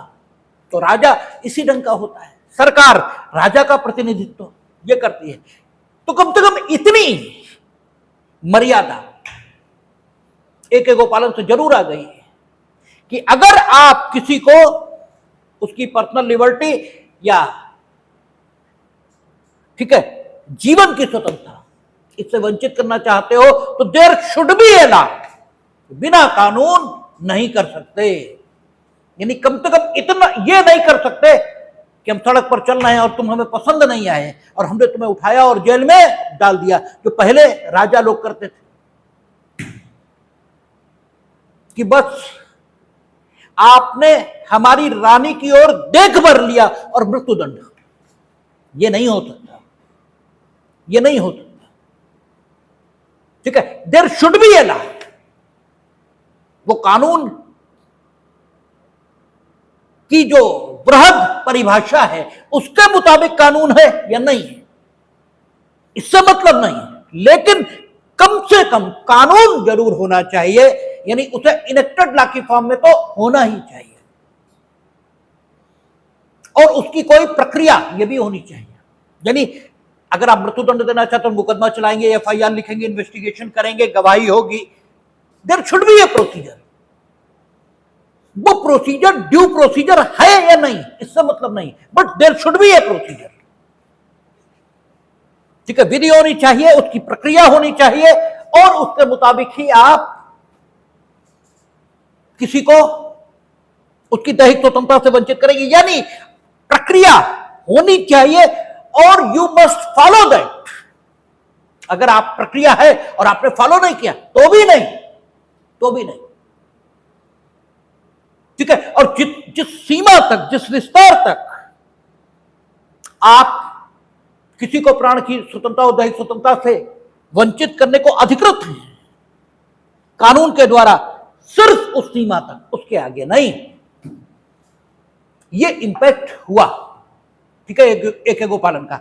तो राजा इसी ढंग का होता है, सरकार राजा का प्रतिनिधित्व ये करती है। तो कम से कम इतनी मर्यादा एके गोपालन से जरूर आ गई है कि अगर आप किसी को उसकी पर्सनल लिबर्टी या, ठीक है, जीवन की स्वतंत्रता इससे वंचित करना चाहते हो तो there should be a law, बिना कानून नहीं कर सकते। यानी कम से कम इतना ये नहीं कर सकते कि हम सड़क पर चल रहे हैं और तुम हमें पसंद नहीं आए और हमने तुम्हें उठाया और जेल में डाल दिया, जो पहले राजा लोग करते थे कि बस आपने हमारी रानी की ओर देख भर लिया और मृत्युदंड। ये नहीं हो सकता, ये नहीं हो सकता, ठीक है। There should be a law, वो कानून की जो बृहद परिभाषा है उसके मुताबिक कानून है या नहीं है, इससे मतलब नहीं, लेकिन कम से कम कानून जरूर होना चाहिए, यानी उसे इनेक्टेड लॉ की फॉर्म में तो होना ही चाहिए, और उसकी कोई प्रक्रिया ये भी होनी चाहिए। यानी अगर आप मृत्युदंड देना चाहते हो, मुकदमा चलाएंगे, एफआईआर लिखेंगे, इन्वेस्टिगेशन करेंगे, गवाही होगी, there should be a procedure. वो प्रोसीजर ड्यू प्रोसीजर है या नहीं इससे मतलब नहीं, but there should be a procedure, ठीक है। विधि होनी चाहिए, उसकी प्रक्रिया होनी चाहिए, और उसके मुताबिक ही आप किसी को उसकी दैहिक स्वतंत्रता से वंचित करेंगे। यानी प्रक्रिया होनी चाहिए और यू मस्ट फॉलो दैट। अगर आप प्रक्रिया है और आपने फॉलो नहीं किया तो भी नहीं, तो भी नहीं, ठीक है। और जिस सीमा तक, जिस विस्तार तक आप किसी को प्राण की स्वतंत्रता और दैहिक स्वतंत्रता से वंचित करने को अधिकृत हैं कानून के द्वारा, सिर्फ उस सीमा तक, उसके आगे नहीं। ये इंपैक्ट हुआ, ठीक है, एके गोपालन का।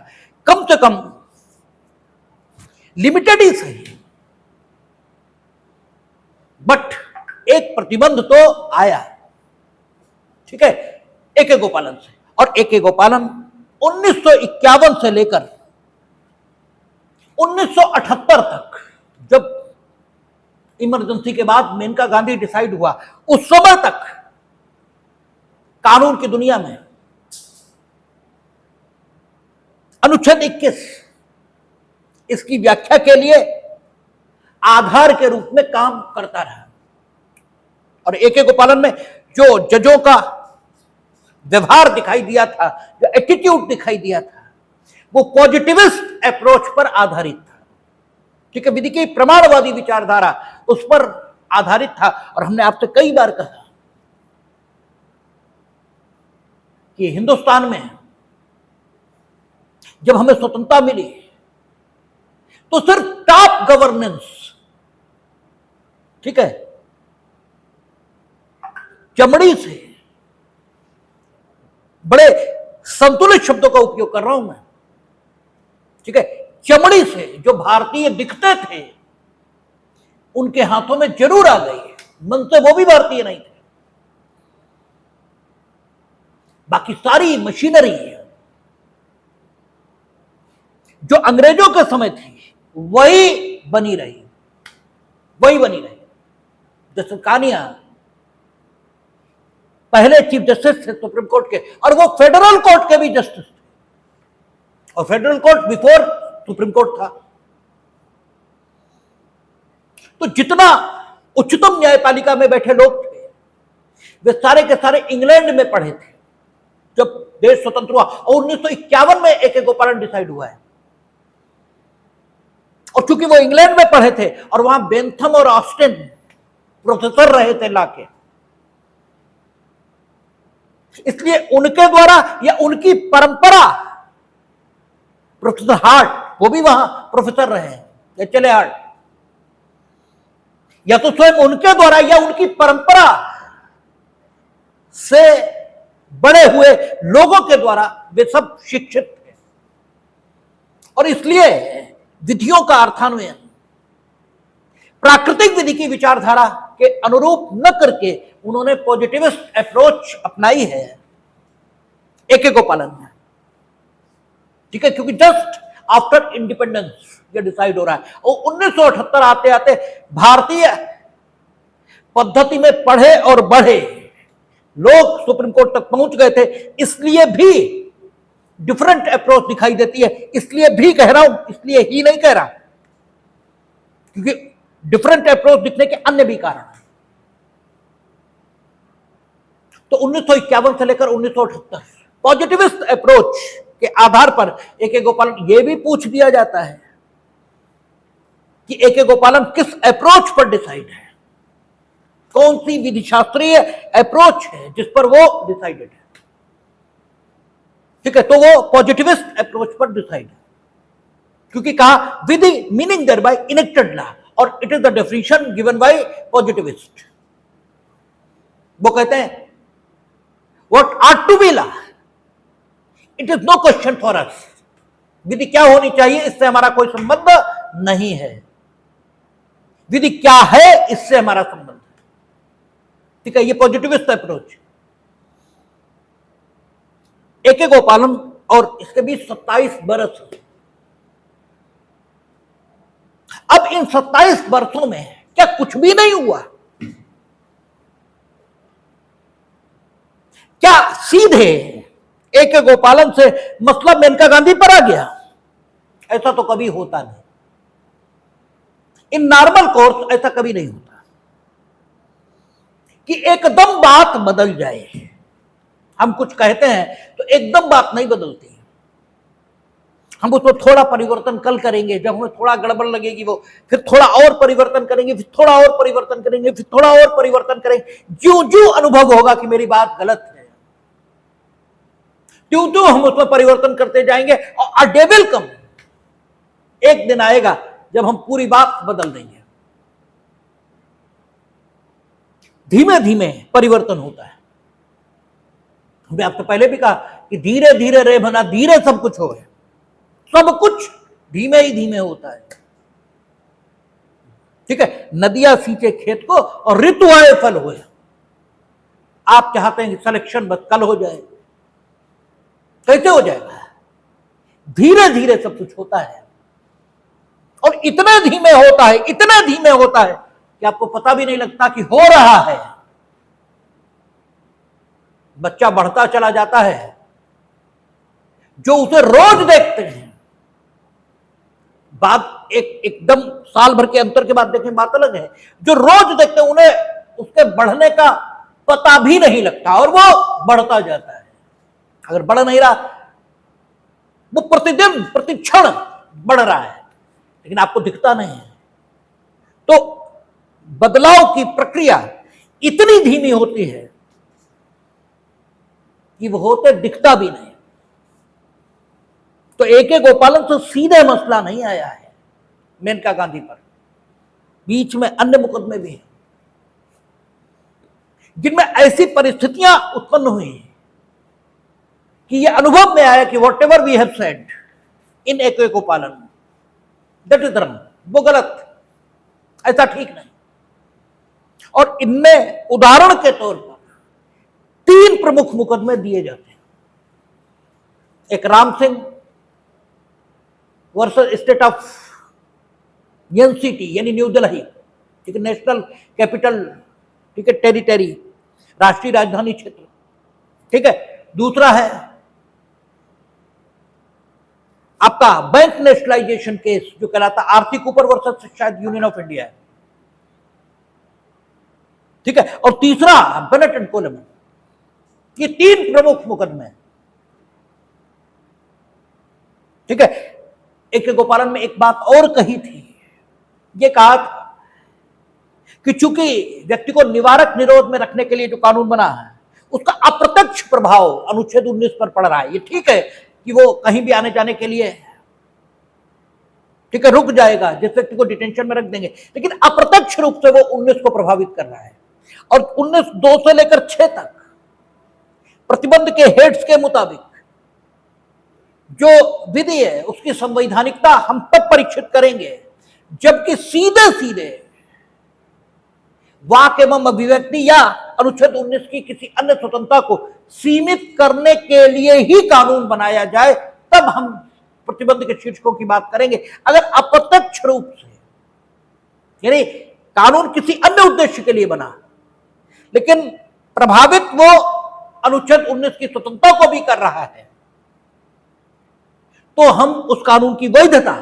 कम से कम लिमिटेड ही सही, बट एक प्रतिबंध तो आया, ठीक है, एके गोपालन से। और एके गोपालन 1951 से लेकर 1978 तक, जब इमरजेंसी के बाद मेनका गांधी डिसाइड हुआ, उस समय तक कानून की दुनिया में अनुच्छेद 21 इसकी व्याख्या के लिए आधार के रूप में काम करता रहा। और एके गोपालन में जो जजों का व्यवहार दिखाई दिया था, जो एटीट्यूड दिखाई दिया था, वो पॉजिटिविस्ट अप्रोच पर आधारित था, ठीक है, विधि की प्रमाणवादी विचारधारा उस पर आधारित था। और हमने आपसे कई बार कहा कि हिंदुस्तान में जब हमें स्वतंत्रता मिली तो सिर्फ टॉप गवर्नेंस, ठीक है, चमड़ी से, बड़े संतुलित शब्दों का उपयोग कर रहा हूं मैं, ठीक है, चमड़ी से जो भारतीय दिखते थे उनके हाथों में जरूर आ गई, मन से वो भी भारतीय नहीं थे। बाकी सारी मशीनरी जो अंग्रेजों के समय थी वही बनी रही, वही बनी रही। जैसे कानिया पहले चीफ जस्टिस थे सुप्रीम कोर्ट के, और वो फेडरल कोर्ट के भी जस्टिस थे, और federal court before supreme court था। तो जितना उच्चतम न्यायपालिका में बैठे लोग थे वे सारे के सारे इंग्लैंड में पढ़े थे जब देश स्वतंत्र हुआ, और 1951 में ए.के. गोपालन डिसाइड हुआ है। और चूंकि वो इंग्लैंड में पढ़े थे और वहां बेंथम और ऑस्टिन प्रोफेसर रहे थे लाके, इसलिए उनके द्वारा या उनकी परंपरा, प्रोफेसर हार्ट वो भी वहां प्रोफेसर रहे हैं, एच.एल.ए. हार्ट, या तो स्वयं उनके द्वारा या उनकी परंपरा से बड़े हुए लोगों के द्वारा वे सब शिक्षित थे। और इसलिए विधियों का अर्थान्वयन प्राकृतिक विधि की विचारधारा के अनुरूप न करके उन्होंने पॉजिटिविस्ट अप्रोच अपनाई है ए.के. गोपालन में, ठीक है, क्योंकि जस्ट आफ्टर इंडिपेंडेंस ये डिसाइड हो रहा है। और 1978 आते आते भारतीय पद्धति में पढ़े और बढ़े लोग सुप्रीम कोर्ट तक पहुंच गए थे, इसलिए भी डिफरेंट अप्रोच दिखाई देती है। इसलिए भी कह रहा हूं, इसलिए ही नहीं कह रहा, क्योंकि डिफरेंट अप्रोच दिखने के अन्य भी कारण हैं। तो 1951 से लेकर 1978 पॉजिटिविस्ट अप्रोच के आधार पर ए.के. गोपालन, यह भी पूछ दिया जाता है कि ए.के. गोपालन किस अप्रोच पर डिसाइड है, कौन सी विधिशास्त्रीय अप्रोच है जिस पर वो डिसाइडेड है, ठीक है, तो वो पॉजिटिविस्ट अप्रोच पर डिसाइड है, क्योंकि कहा विधि meaning thereby enacted law, और it is the definition given by positivist. वो कहते हैं what ought to be law, it is no question for us, विधि क्या होनी चाहिए इससे हमारा कोई संबंध नहीं है, विधि क्या है इससे हमारा संबंध है, ठीक है, ये पॉजिटिविस्ट अप्रोच। ए.के. गोपालन और इसके बीच 27 बरस। अब इन 27 वर्षों में क्या कुछ भी नहीं हुआ? क्या सीधे ए.के. गोपालन से मसला मेनका गांधी पर आ गया? ऐसा तो कभी होता नहीं। इन नॉर्मल कोर्स ऐसा कभी नहीं होता कि एकदम बात बदल जाए। हम कुछ कहते हैं तो एकदम बात नहीं बदलती, हम उसमें थोड़ा परिवर्तन कल करेंगे, जब हमें थोड़ा गड़बड़ लगेगी वो फिर थोड़ा और परिवर्तन करेंगे, फिर थोड़ा और परिवर्तन करेंगे, फिर थोड़ा और परिवर्तन करेंगे। ज्यों ज्यों अनुभव होगा कि मेरी बात गलत है, त्यों त्यों हम उसमें परिवर्तन करते जाएंगे, और अ डे विल कम, एक दिन आएगा जब हम पूरी बात बदल देंगे। धीमे धीमे परिवर्तन होता है। हमने आपको पहले भी कहा कि धीरे धीरे रे बना, धीरे सब कुछ हो, सब कुछ धीमे ही धीमे होता है, ठीक है। नदियां सींचे खेत को और ऋतु आए फल होए। आप चाहते हैं कि सिलेक्शन बस कल हो जाए, कैसे हो जाएगा? धीरे धीरे सब कुछ होता है, और इतने धीमे होता है, इतने धीमे होता है कि आपको पता भी नहीं लगता कि हो रहा है। बच्चा बढ़ता चला जाता है, जो उसे रोज देखते हैं, बात एकदम साल भर के अंतर के बाद देखें बात अलग है। जो रोज देखते हैं उन्हें उसके बढ़ने का पता भी नहीं लगता, और वो बढ़ता जाता है। अगर बढ़ नहीं रहा, वो प्रतिदिन प्रतिक्षण बढ़ रहा है, लेकिन आपको दिखता नहीं है। तो बदलाव की प्रक्रिया इतनी धीमी होती है कि वो होते दिखता भी नहीं। तो AK गोपालन से सीधे मसला नहीं आया है मेनका गांधी पर, बीच में अन्य मुकदमे भी हैं जिनमें ऐसी परिस्थितियां उत्पन्न हुई कि यह अनुभव में आया कि whatever we have said in AK Gopalan that is wrong, वो गलत, ऐसा ठीक नहीं। और इनमें उदाहरण के तौर पर 3 प्रमुख मुकदमे दिए जाते हैं। एक Ram Singh versus state of NCT यानी न्यू दिल्ली, ठीक है, नेशनल कैपिटल, ठीक है, टेरिटरी, राष्ट्रीय राजधानी क्षेत्र, ठीक है। दूसरा है आपका बैंक नेशनलाइजेशन केस जो कहलाता आरती कूपर वर्सेस शायद यूनियन ऑफ इंडिया, ठीक है। और तीसरा बेनेट एंड कोलेमन। ये 3 प्रमुख मुकदमे, ठीक है। AK गोपालन में एक बात और कही थी, ये कहा था कि चूंकि व्यक्ति को निवारक निरोध में रखने के लिए जो कानून बना है उसका अप्रत्यक्ष प्रभाव अनुच्छेद 19 पर पड़ रहा है। ये ठीक है कि वो कहीं भी आने जाने के लिए, ठीक है, रुक जाएगा, जिस व्यक्ति को डिटेंशन में रख देंगे, लेकिन अप्रत्यक्ष रूप से वो 19 को प्रभावित कर रहा है। और 19(2) से लेकर 6 तक प्रतिबंध के हेड्स के मुताबिक जो विधि है उसकी संवैधानिकता हम तब परीक्षित करेंगे जबकि सीधे सीधे वाक एवं अभिव्यक्ति या अनुच्छेद 19 की किसी अन्य स्वतंत्रता को सीमित करने के लिए ही कानून बनाया जाए, तब हम प्रतिबंध के शीर्षकों की बात करेंगे। अगर अप्रत्यक्ष रूप से, यानी कानून किसी अन्य उद्देश्य के लिए बना लेकिन प्रभावित वो अनुच्छेद 19 की स्वतंत्रता को भी कर रहा है, तो हम उस कानून की वैधता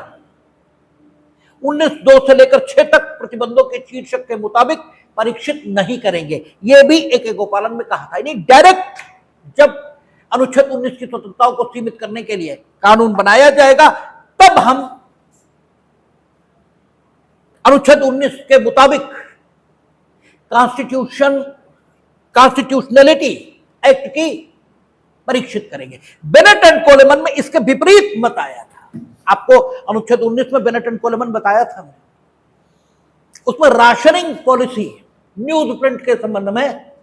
19(2) से लेकर 6 तक प्रतिबंधों के शीर्षक के मुताबिक परीक्षित नहीं करेंगे। यह भी AK गोपालन में कहा था। यानी डायरेक्ट जब अनुच्छेद 19 की स्वतंत्रताओं को सीमित करने के लिए कानून बनाया जाएगा, तब हम अनुच्छेद 19 के मुताबिक कॉन्स्टिट्यूशनलिटी एक्ट की परीक्षित करेंगे। बेनेट एंड कोलेमन में इसके विपरीत मत आया था। आपको अनुच्छेद 19 में बेनेट एंड कोलेमन बताया था, उसमें राशनिंग पॉलिसी न्यूज प्रिंट के संबंध में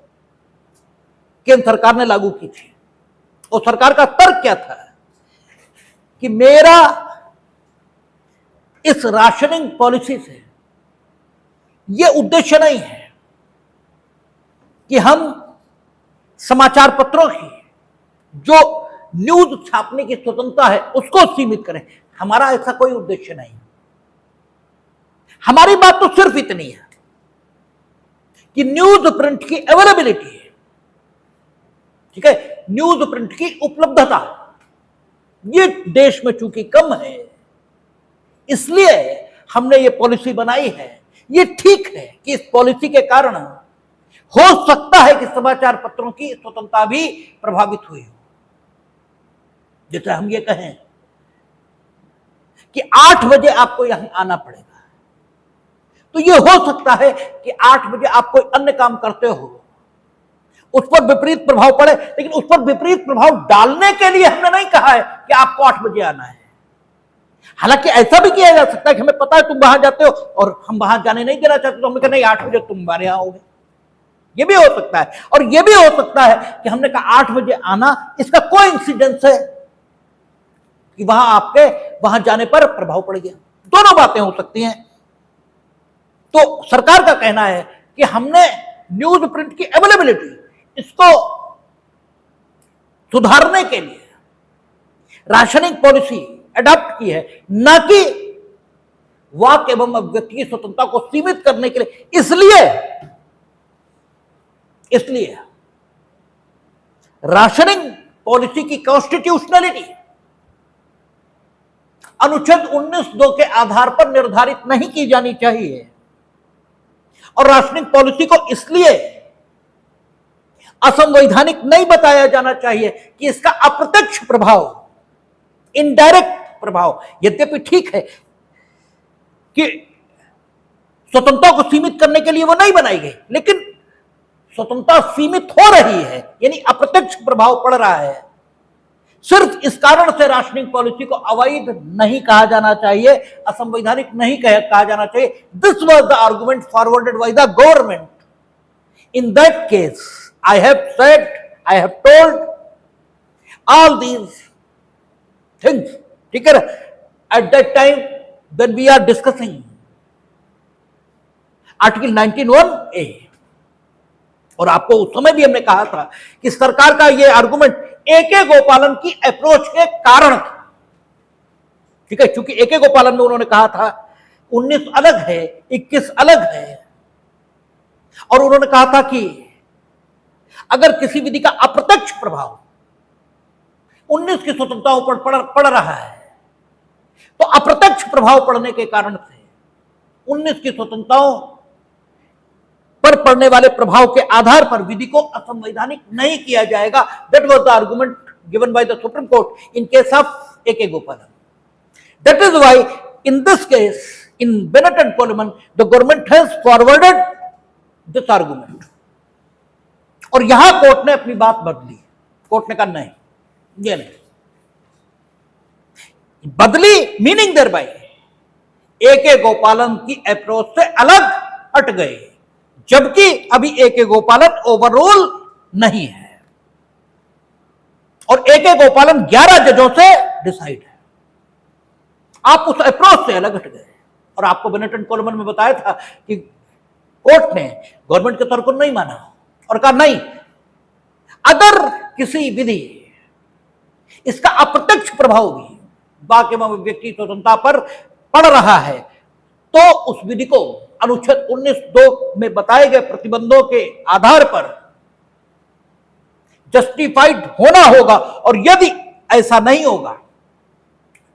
केंद्र सरकार ने लागू की थी। और सरकार का तर्क क्या था कि मेरा इस राशनिंग पॉलिसी से यह उद्देश्य नहीं है कि हम समाचार पत्रों की जो न्यूज छापने की स्वतंत्रता है उसको सीमित करें। हमारा ऐसा कोई उद्देश्य नहीं। हमारी बात तो सिर्फ इतनी है कि न्यूज प्रिंट की अवेलेबिलिटी है, ठीक है, न्यूज प्रिंट की उपलब्धता ये देश में चूंकि कम है, इसलिए हमने ये पॉलिसी बनाई है। ये ठीक है कि इस पॉलिसी के कारण हो सकता है कि समाचार पत्रों की स्वतंत्रता भी प्रभावित हुई हो। जैसे हम ये कहें कि 8 बजे आपको यहां आना पड़ेगा, तो यह हो सकता है कि 8 बजे आप कोई अन्य काम करते हो, उस पर विपरीत प्रभाव पड़े, लेकिन उस पर विपरीत प्रभाव डालने के लिए हमने नहीं कहा है कि आपको 8 बजे आना है। हालांकि ऐसा भी किया जा सकता है कि हमें पता है तुम वहां जाते हो और हम वहां जाने नहीं देना चाहते, तो हमने कहा नहीं 8 बजे तुम हमारे यहां आओगे। यह भी हो सकता है। और यह भी हो सकता है कि हमने कहा 8 बजे आना, इसका कोई इंसिडेंस है कि वहां आपके वहां जाने पर प्रभाव पड़ गया। दोनों बातें हो सकती हैं। तो सरकार का कहना है कि हमने न्यूज प्रिंट की अवेलेबिलिटी इसको सुधारने के लिए राशनिंग पॉलिसी अडॉप्ट की है, न कि वाक एवं अभिव्यक्ति की स्वतंत्रता को सीमित करने के लिए। इसलिए राशनिंग पॉलिसी की कॉन्स्टिट्यूशनलिटी अनुच्छेद 19(2) के आधार पर निर्धारित नहीं की जानी चाहिए। और राशनिंग पॉलिसी को इसलिए असंवैधानिक नहीं बताया जाना चाहिए कि इसका अप्रत्यक्ष प्रभाव, इनडायरेक्ट प्रभाव, यद्यपि ठीक है कि स्वतंत्रता को सीमित करने के लिए वो नहीं बनाई गई, लेकिन स्वतंत्रता सीमित हो रही है, यानी अप्रत्यक्ष प्रभाव पड़ रहा है। सिर्फ इस कारण से राशनिंग पॉलिसी को अवैध नहीं कहा जाना चाहिए, असंवैधानिक नहीं कहा जाना चाहिए। This was the argument forwarded by the government. In that case I have said, I have told all these things, ठीक है, at that time when we are discussing article 19(1)(a। और आपको उस समय भी हमने कहा था कि सरकार का यह आर्गुमेंट ए.के. गोपालन की अप्रोच के कारण था, ठीक है, क्योंकि ए.के. गोपालन में उन्होंने कहा था 19 अलग है, 21 अलग है, और उन्होंने कहा था कि अगर किसी विधि का अप्रत्यक्ष प्रभाव 19 की स्वतंत्रताओं पर पड़ रहा है, तो अप्रत्यक्ष प्रभाव पड़ने के कारण से 19 की स्वतंत्रताओं पर पड़ने वाले प्रभाव के आधार पर विधि को असंवैधानिक नहीं किया जाएगा। That was the argument given by the supreme court in case of A K. Gopalan. That is why in this case, in Bennett and Coleman, the government has forwarded this argument. और यहां कोर्ट ने अपनी बात बदली। कोर्ट ने कहा नहीं, ये नहीं बदली, मीनिंग देयर बाय ए.के. गोपालन की अप्रोच से अलग हट गए, जबकि अभी ए.के. गोपालन ओवररूल नहीं है, और ए.के. गोपालन 11 जजों से डिसाइड है। आप उस अप्रोच से अलग हट गए। और आपको बेनेट एंड कोलमन में बताया था कि कोर्ट ने गवर्नमेंट के तर्क को नहीं माना और कहा नहीं, अगर किसी विधि इसका अप्रत्यक्ष प्रभाव भी बाकी व्यक्ति स्वतंत्रता पर पड़ रहा है, तो उस विधि को अनुच्छेद 19(2) में बताए गए प्रतिबंधों के आधार पर जस्टिफाइड होना होगा, और यदि ऐसा नहीं होगा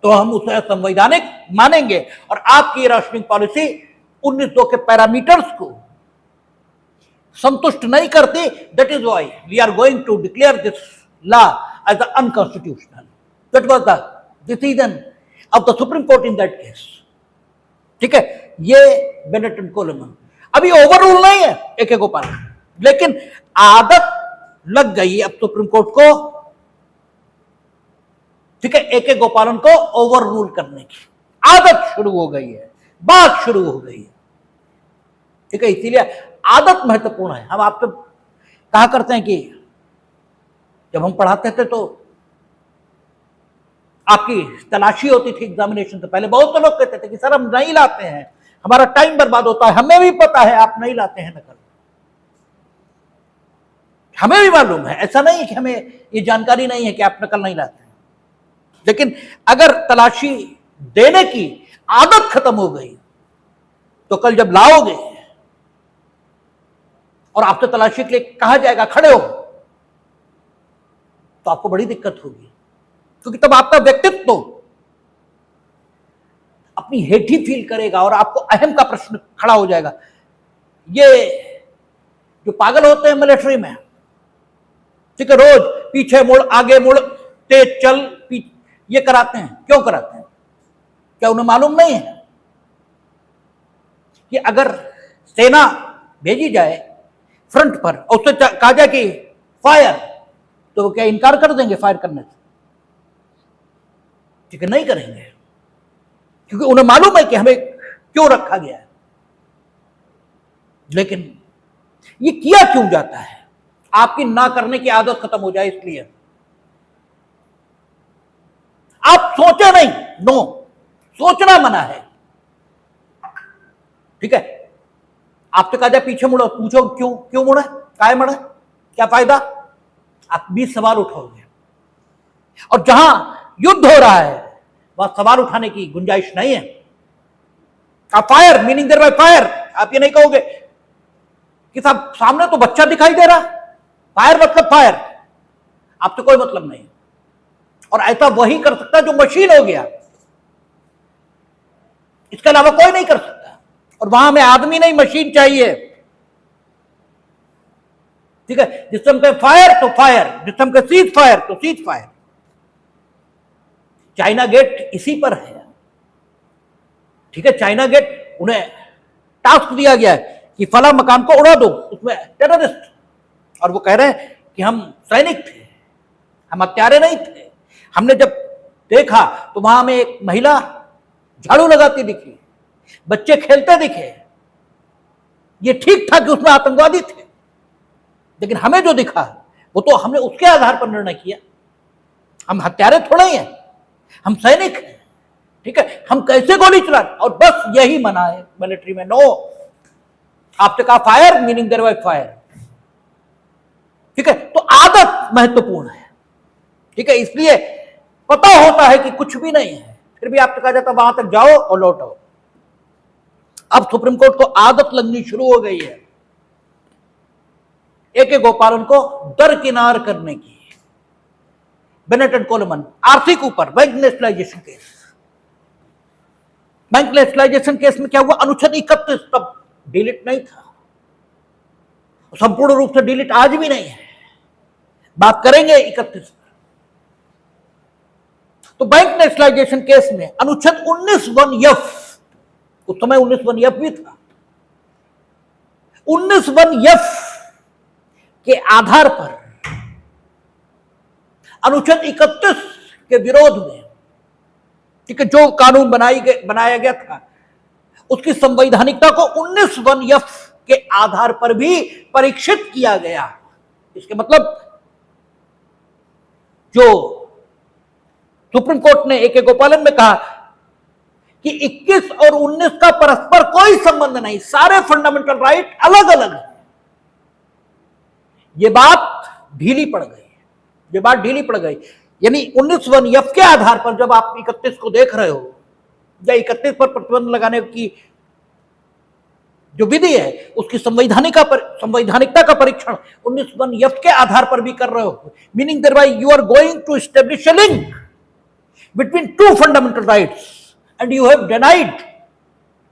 तो हम उसे असंवैधानिक मानेंगे। और आपकी राशनिंग पॉलिसी 19(2) के पैरामीटर्स को संतुष्ट नहीं करती। That is why we are going to declare this law as unconstitutional. That was the decision of the supreme court in that case, ठीक है। ये बेनेट एंड कोलमन अभी ओवररूल नहीं है ए.के. गोपालन, लेकिन आदत लग गई अब सुप्रीम कोर्ट को, ठीक है, ए.के. गोपालन को ओवररूल करने की आदत शुरू हो गई है, बात शुरू हो गई है, ठीक है। इसीलिए आदत महत्वपूर्ण है। हम आपसे कहा करते हैं कि जब हम पढ़ाते थे तो आपकी तलाशी होती थी एग्जामिनेशन से पहले, बहुत से लोग कहते थे कि सर हम नहीं लाते हैं, हमारा टाइम बर्बाद होता है। हमें भी पता है आप नहीं लाते हैं नकल, हमें भी मालूम है, ऐसा नहीं है कि हमें ये जानकारी नहीं है कि आप नकल नहीं लाते हैं। लेकिन अगर तलाशी देने की आदत खत्म हो गई तो कल जब लाओगे और आपसे तलाशी के लिए कहा जाएगा खड़े हो, तो आपको बड़ी दिक्कत होगी, क्योंकि तब आपका व्यक्तित्व अपनी हेठी फील करेगा और आपको अहम का प्रश्न खड़ा हो जाएगा। ये जो पागल होते हैं मिलिट्री में, ठीक है, रोज पीछे मुड़, आगे मुड़, तेज चल, ये कराते हैं। क्यों कराते हैं? क्या उन्हें मालूम नहीं है कि अगर सेना भेजी जाए फ्रंट पर और उससे कहा जाए कि फायर, तो वो क्या इनकार कर देंगे फायर करने से? ठीक है, नहीं करेंगे, क्योंकि उन्हें मालूम है कि हमें क्यों रखा गया है। लेकिन ये किया क्यों जाता है? आपकी ना करने की आदत खत्म हो जाए इसलिए। आप सोचे नहीं, नो, सोचना मना है, ठीक है। आपसे कहा जाए पीछे मुड़ो, पूछो क्यों मुड़ा, काय मुड़ा, क्या फायदा? आप 20 सवाल उठाओगे, और जहां युद्ध हो रहा है वहां सवाल उठाने की गुंजाइश नहीं है। आप fire, meaning thereby fire, आप ये नहीं कहोगे कि साहब सामने तो बच्चा दिखाई दे रहा, फायर मतलब फायर, आपसे कोई मतलब नहीं। और ऐसा वही कर सकता जो मशीन हो गया, इसके अलावा कोई नहीं कर सकता। और वहां में आदमी नहीं, मशीन चाहिए, ठीक है। जिस टाइम पे फायर तो फायर, जिस टाइम पे सीज फायर तो सीज फायर। चाइना गेट इसी पर है, ठीक है। चाइना गेट, उन्हें टास्क दिया गया है कि फला मकान को उड़ा दो, उसमें टेररिस्ट और वो कह रहे हैं कि हम सैनिक थे, हम हत्यारे नहीं थे। हमने जब देखा तो वहां में एक महिला झाड़ू लगाती दिखी, बच्चे खेलते दिखे, ये ठीक था कि उसमें आतंकवादी थे, लेकिन हमें जो दिखा वो तो हमने उसके आधार पर निर्णय किया। हम हत्यारे थोड़े ही हैं, हम सैनिक हैं, ठीक है। हम कैसे गोली चला, और बस यही मना है मिलिट्री में। नो, आपने कहा fire, meaning there was fire, ठीक है। तो आदत महत्वपूर्ण है, ठीक है। इसलिए पता होता है कि कुछ भी नहीं है, फिर भी आपसे कहा जाता वहां तक जाओ और लौटो। अब सुप्रीम कोर्ट को आदत लगनी शुरू हो गई है ए.के. गोपालन को दरकिनार करने की। बेनेट एंड कोलमन, आर्थिक ऊपर bank nationalisation case. Bank nationalisation case में क्या हुआ, अनुच्छेद 31 तब डिलीट नहीं था, संपूर्ण रूप से डिलीट आज भी नहीं है, बात करेंगे 31। तो बैंक नेशनलाइजेशन केस में अनुच्छेद 19(1)(f), उस समय 19(1)(f) भी था, 19(1)(f) के आधार पर अनुच्छेद 31 के विरोध में, ठीक है, जो कानून बनाया गया था उसकी संवैधानिकता को 19(1)(f) के आधार पर भी परीक्षित किया गया। इसके मतलब जो सुप्रीम कोर्ट ने ए.के. गोपालन में कहा कि 21 और 19 का परस्पर कोई संबंध नहीं, सारे फंडामेंटल राइट अलग अलग हैं, यह बात ढीली पड़ गई, ये बात ढीली पड़ गई। यानी 19(1)(f) के आधार पर जब आप 31 को देख रहे हो, या 31 पर प्रतिबंध लगाने की जो विधि है उसकी संवैधानिकता का परीक्षण 19(1)(f) के आधार पर भी कर रहे हो, meaning thereby you are going to establish a link between two fundamental rights, and you have denied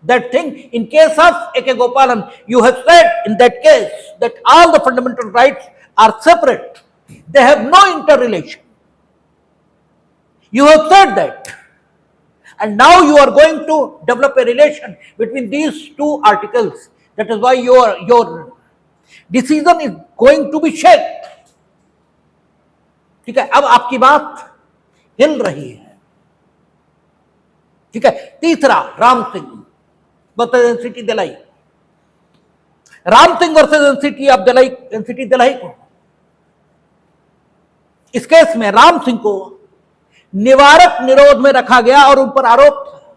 that thing. In case of A.K. Gopalan, you have said in that case that all the fundamental rights are separate, they have no interrelation. You have said that, and now you are going to develop a relation between these two articles. That is why your decision is going to be shaped. ठीक है, अब आपकी बात हिल रही है, ठीक है। तीसरा, राम सिंह वर्सेस एनसीटी दिलाई, राम सिंह वर्सेस एनसीटी दिलाई को, इस केस में राम सिंह को निवारक निरोध में रखा गया और उन पर आरोप था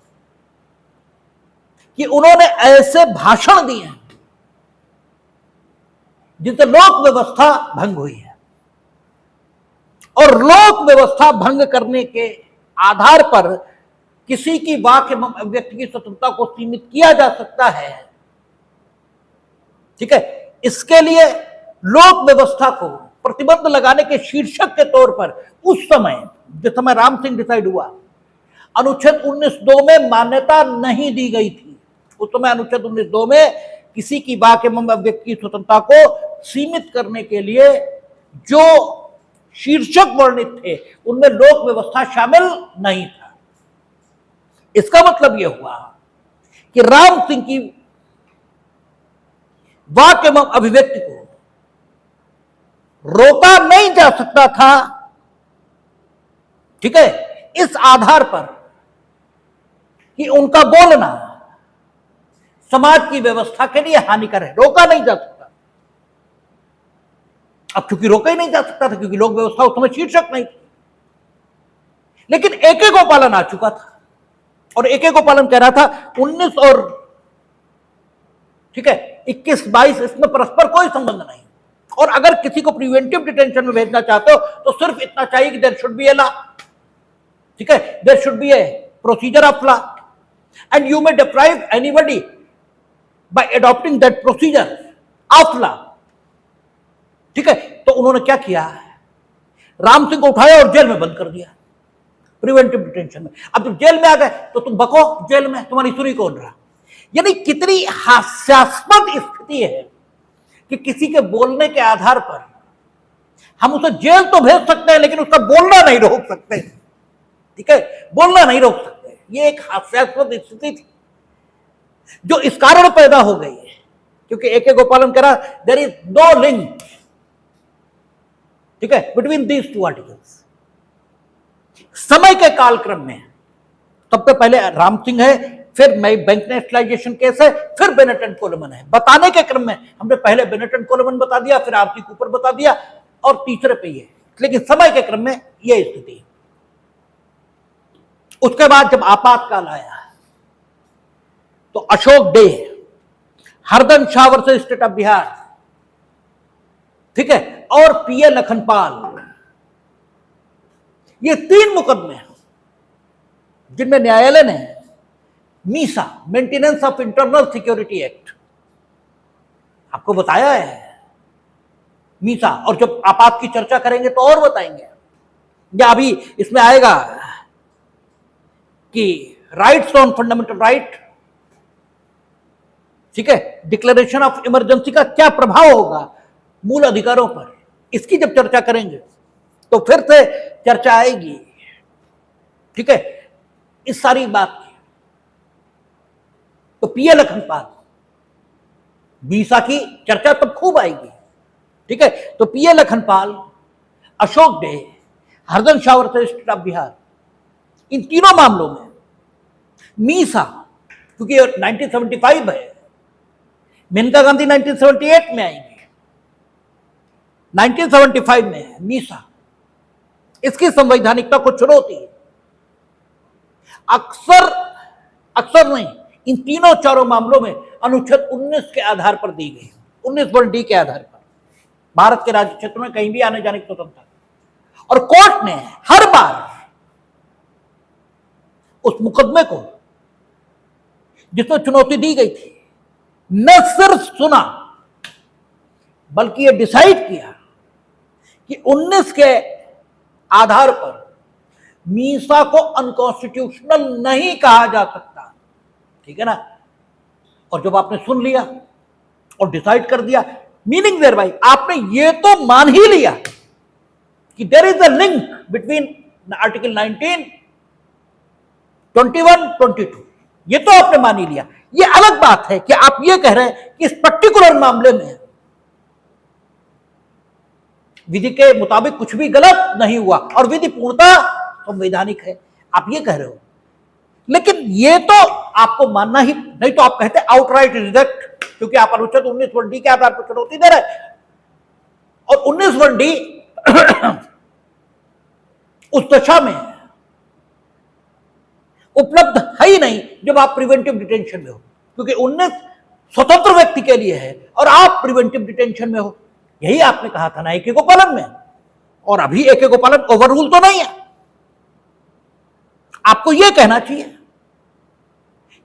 कि उन्होंने ऐसे भाषण दिए जिनसे लोक व्यवस्था भंग हुई है, और लोक व्यवस्था भंग करने के आधार पर किसी की वाक एवं अभिव्यक्ति की स्वतंत्रता को सीमित किया जा सकता है, ठीक है। इसके लिए लोक व्यवस्था को प्रतिबंध लगाने के शीर्षक के तौर पर उस समय, जिस समय राम सिंह डिसाइड हुआ, अनुच्छेद 19(2) में मान्यता नहीं दी गई थी। उस समय अनुच्छेद 19(2) में किसी की वाक एवं अभिव्यक्ति की स्वतंत्रता को सीमित करने के लिए जो शीर्षक वर्णित थे उनमें लोक व्यवस्था शामिल नहीं था। इसका मतलब यह हुआ कि राम सिंह की वाक एवं अभिव्यक्ति को रोका नहीं जा सकता था, ठीक है, इस आधार पर कि उनका बोलना समाज की व्यवस्था के लिए हानिकर है, रोका नहीं जा सकता। अब चूंकि रोका ही नहीं जा सकता था क्योंकि लोक व्यवस्था उस समय शीर्षक नहीं थी, लेकिन ए.के. गोपालन आ चुका था और ए.के. गोपालन कह रहा था 19 और, ठीक है, 21-22 इसमें परस्पर कोई संबंध नहीं, और अगर किसी को प्रिवेंटिव डिटेंशन में भेजना चाहते हो तो सिर्फ इतना चाहिए कि there should be a law, ठीक है, there should be a procedure of law, and you may deprive anybody by adopting that procedure of law, ठीक है। तो उन्होंने क्या किया, राम सिंह को उठाया और जेल में बंद कर दिया, प्रिवेंटिव डिटेंशन में। अब जब जेल में आ गए तो तुम बको जेल में, तुम्हारी सुनी कौन रहा। यानी कितनी हास्यास्पद स्थिति है कि किसी के बोलने के आधार पर हम उसे जेल तो भेज सकते हैं लेकिन उसका बोलना नहीं रोक सकते, ठीक है, बोलना नहीं रोक सकते। ये एक हास्यास्पद स्थिति थी जो इस कारण पैदा हो गई है क्योंकि ए.के. गोपालन कह रहा देयर इज नो लिंक ठीक है, बिटवीन दीज टू आर्टिकल्स। समय के कालक्रम में सबसे पहले राम सिंह है, फिर बैंक नेशनलाइजेशन केस है, फिर बेनेट एंड कोलमन है। बताने के क्रम में हमने पहले बेनेट एंड कोलमन बता दिया, फिर आरती कूपर बता दिया, और तीसरे पे ये, लेकिन समय के क्रम में ये स्थिति है। उसके बाद जब आपातकाल आया तो Ashok Dey, Haradhan Saha versus state of Bihar, ठीक है, और पीए लखनपाल, ये 3 मुकदमे जिनमें न्यायालय ने Misa, maintenance of internal security act, आपको बताया है मीसा, और जब आपात की चर्चा करेंगे तो और बताएंगे, या अभी इसमें आएगा कि राइट्स ऑन फंडामेंटल राइट, ठीक है, डिक्लेरेशन ऑफ इमरजेंसी का क्या प्रभाव होगा मूल अधिकारों पर, इसकी जब चर्चा करेंगे तो फिर से चर्चा आएगी, ठीक है, इस सारी बात की। तो पीए लखनपाल, मीसा की चर्चा तब खूब आएगी, ठीक है। तो PA Lakhanpal, Ashok Dey, Haradhan Saha versus state of Bihar, इन तीनों मामलों में मीसा, क्योंकि 1975 है, मेनका गांधी 1978 में आएंगे, 1975 में मीसा, इसकी संवैधानिकता को चुनौती अक्सर नहीं, इन तीनों चारों मामलों में अनुच्छेद 19 के आधार पर दी गई, 19(d) के आधार पर भारत के राज्य क्षेत्र में कहीं भी आने जाने की स्वतंत्रता। और कोर्ट ने हर बार उस मुकदमे को जिसमें चुनौती दी गई थी न सिर्फ सुना, बल्कि यह डिसाइड किया कि 19 के आधार पर मीसा को अनकॉन्स्टिट्यूशनल नहीं कहा जा सकता, ठीक है ना। और जब आपने सुन लिया और डिसाइड कर दिया, मीनिंग देयर बाय आपने ये तो मान ही लिया कि there is a link between article 19, 21, 22, ये तो आपने मान ही लिया। ये अलग बात है कि आप ये कह रहे हैं कि इस पर्टिकुलर मामले में विधि के मुताबिक कुछ भी गलत नहीं हुआ और विधि पूर्णतः संवैधानिक है, आप ये कह रहे हो। लेकिन ये तो आपको मानना ही नहीं, तो आप कहते आउटराइट रिजेक्ट, क्योंकि आप अनुच्छेद 19(d) के आधार पर चुनौती दे रहे, और 19(d) उस दशा में उपलब्ध है ही नहीं जब आप प्रिवेंटिव डिटेंशन में हो, क्योंकि 19 स्वतंत्र व्यक्ति के लिए है और आप प्रिवेंटिव डिटेंशन में हो। यही आपने कहा था ना ए के गोपालन में, और अभी ए के गोपालन ओवर रूल तो नहीं है। आपको यह कहना चाहिए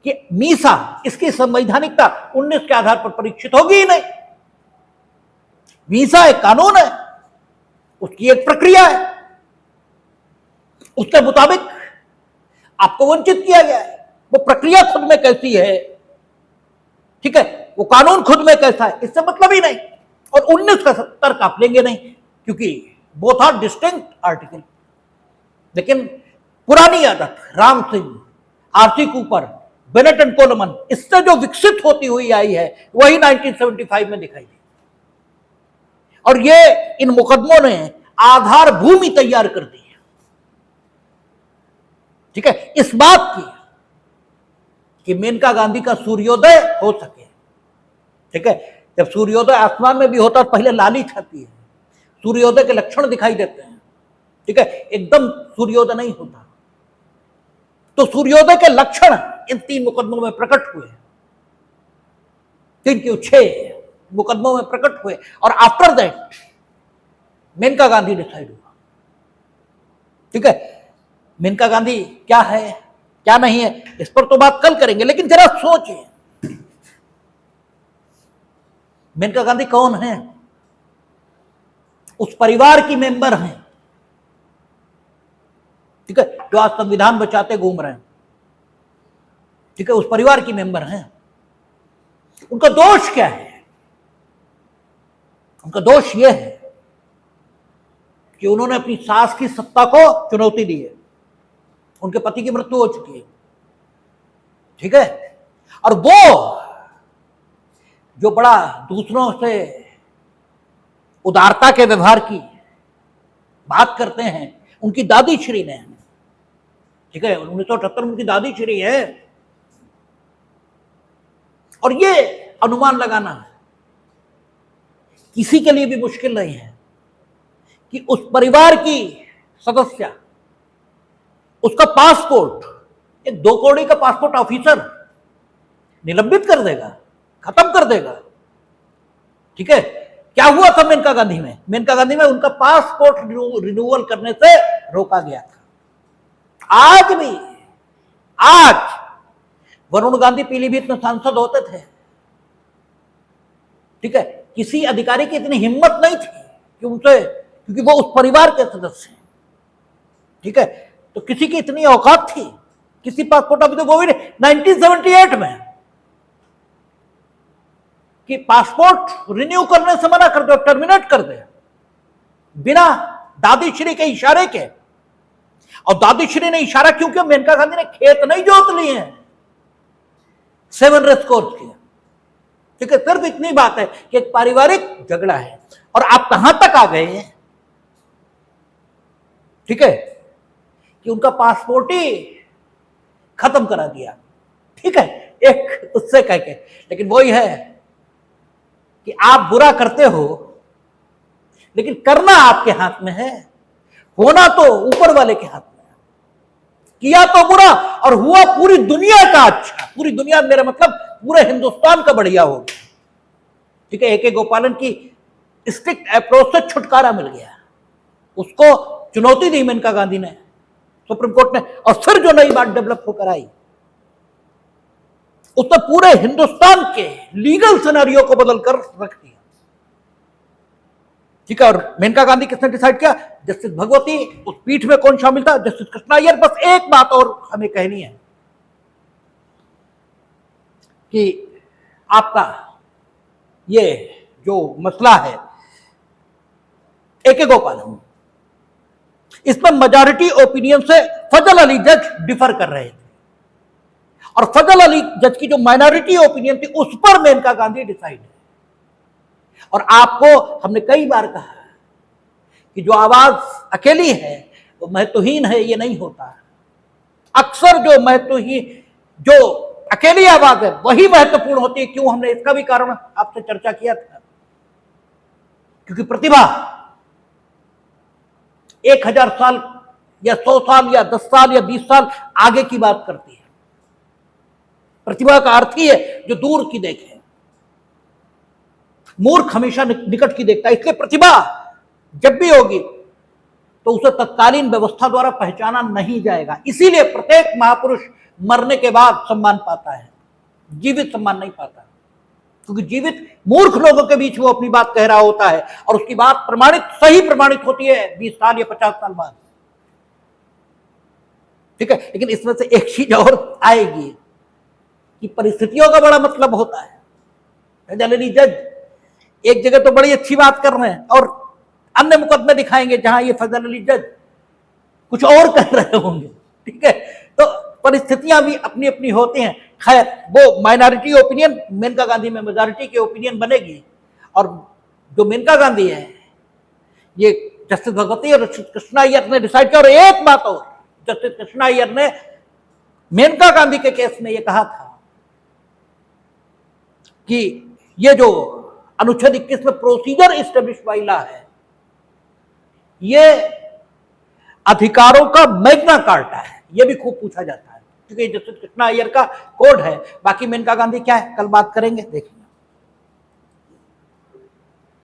कि मीसा, इसकी संवैधानिकता 19 के आधार पर परीक्षित होगी ही नहीं। मीसा एक कानून है, उसकी एक प्रक्रिया है, उसके मुताबिक आपको वंचित किया गया है। वो प्रक्रिया खुद में कैसी है, ठीक है, वो कानून खुद में कैसा है, इससे मतलब ही नहीं। और 19 का तर्क आप लेंगे नहीं, क्योंकि बोथ आर डिस्टिंक्ट आर्टिकल। लेकिन पुरानी आदत राम सिंह, आरती कूपर, बेनेट एंड कोलमन, इससे जो विकसित होती हुई आई है वही 1975 में दिखाई दी, और ये इन मुकदमों ने आधार भूमि तैयार कर दी है, ठीक है, इस बात की कि मेनका गांधी का सूर्योदय हो सके, ठीक है। जब सूर्योदय आसमान में भी होता तो पहले लाली छाती है, सूर्योदय के लक्षण दिखाई देते हैं, ठीक है, एकदम सूर्योदय नहीं होता। तो सूर्योदय के लक्षण इन 3 मुकदमों में प्रकट हुए, 3 के 6 मुकदमों में प्रकट हुए, और after that Maneka Gandhi decide हुआ, ठीक है। मेनका गांधी क्या है क्या नहीं है, इस पर तो बात कल करेंगे, लेकिन जरा सोचिए मेनका गांधी कौन है? उस परिवार की मेंबर हैं, ठीक है, जो आज संविधान बचाते घूम रहे हैं, ठीक है, उस परिवार की मेंबर हैं। उनका दोष क्या है? उनका दोष यह है कि उन्होंने अपनी सास की सत्ता को चुनौती दी है। उनके पति की मृत्यु हो चुकी है, ठीक है, और वो जो बड़ा दूसरों से उदारता के व्यवहार की बात करते हैं उनकी दादी श्री ने, ठीक है, 1978 उनकी दादी श्री है। और ये अनुमान लगाना किसी के लिए भी मुश्किल नहीं है कि उस परिवार की सदस्य उसका पासपोर्ट, एक 2 करोड़ का पासपोर्ट ऑफिसर निलंबित कर देगा, खत्म कर देगा। ठीक है, क्या हुआ था मेनका गांधी में? मेनका गांधी में उनका पासपोर्ट रिन्यूअल करने से रोका गया था। आज भी, आज वरुण गांधी पीलीभीत में सांसद होते थे, ठीक है, किसी अधिकारी की इतनी हिम्मत नहीं थी कि उनसे, क्योंकि वो उस परिवार के सदस्य हैं, ठीक है, तो किसी की इतनी औकात थी, किसी पासपोर्ट ऑफिसर वो भी 1978 में कि पासपोर्ट रिन्यू करने से मना कर दो, टर्मिनेट कर दे, बिना दादीश्री के इशारे के। और दादीश्री ने इशारा क्यों किया? मेनका गांधी ने खेत नहीं जोत लिए हैं, 7 रेस कोर्स किया, ठीक है। सिर्फ इतनी बात है कि एक पारिवारिक झगड़ा है और आप कहां तक आ गए हैं, ठीक है, कि उनका पासपोर्ट ही खत्म करा दिया, ठीक है, एक उससे कह के। लेकिन वही है कि आप बुरा करते हो, लेकिन करना आपके हाथ में है, होना तो ऊपर वाले के हाथ में है। किया तो बुरा और हुआ पूरी दुनिया का अच्छा, पूरी दुनिया मेरा मतलब पूरे हिंदुस्तान का बढ़िया हो गया, ठीक है। ए.के. गोपालन की स्ट्रिक्ट अप्रोच से छुटकारा मिल गया, उसको चुनौती दी मेनका गांधी ने, सुप्रीम कोर्ट ने, और फिर जो नई बात डेवलप होकर आई उसने पूरे हिंदुस्तान के लीगल सिनेरियो को बदलकर रख दिया, ठीक है। और मेनका गांधी किसने डिसाइड किया? जस्टिस भगवती, उस पीठ में कौन शामिल था? जस्टिस कृष्णा अय्यर। बस एक बात और हमें कहनी है कि आपका ये जो मसला है ए.के. गोपालन, इसमें मेजॉरिटी ओपिनियन से फजल अली जज डिफर कर रहे थे, और फजल अली जज की जो माइनॉरिटी ओपिनियन थी उस पर मेनका गांधी डिसाइड है। और आपको हमने कई बार कहा कि जो आवाज अकेली है वो महत्वहीन है, ये नहीं होता। अक्सर जो महत्वहीन, जो अकेली आवाज है वही महत्वपूर्ण होती है। क्यों? हमने इसका भी कारण आपसे चर्चा किया था, क्योंकि प्रतिभा 1000 साल या 100 साल या 10 साल या 20 साल आगे की बात करती है। प्रतिभा का अर्थ ही है जो दूर की देखे, मूर्ख हमेशा निकट की देखता है। इसलिए प्रतिभा जब भी होगी तो उसे तत्कालीन व्यवस्था द्वारा पहचाना नहीं जाएगा। इसीलिए प्रत्येक महापुरुष मरने के बाद सम्मान पाता है, जीवित सम्मान नहीं पाता, क्योंकि जीवित मूर्ख लोगों के बीच वो अपनी बात कह रहा होता है और उसकी बात प्रमाणित, सही प्रमाणित होती है 20 साल या 50 साल बाद, ठीक है। लेकिन इसमें से एक चीज और आएगी कि परिस्थितियों का बड़ा मतलब होता है। फजल अली जज एक जगह तो बड़ी अच्छी बात कर रहे हैं और अन्य मुकदमे दिखाएंगे जहां ये फजल अली जज कुछ और कर रहे होंगे, ठीक है। तो परिस्थितियां भी अपनी अपनी होती हैं। खैर, वो माइनॉरिटी ओपिनियन मेनका गांधी में मेजॉरिटी की ओपिनियन बनेगी, और जो मेनका गांधी है ये जस्टिस भगवती और जस्टिस कृष्णा अय्यर ने डिसाइड किया। और एक बात और, जस्टिस कृष्णा अय्यर ने मेनका गांधी के केस में ये कहा था कि ये जो अनुच्छेद 21 में प्रोसीजर इस्टेब्लिश बाय लॉ है, ये अधिकारों का मैग्ना कार्टा है। ये भी खूब पूछा जाता है, क्योंकि जस्टिस कृष्णा अय्यर का कोड है। बाकी मेनका गांधी क्या है, कल बात करेंगे, देखेंगे।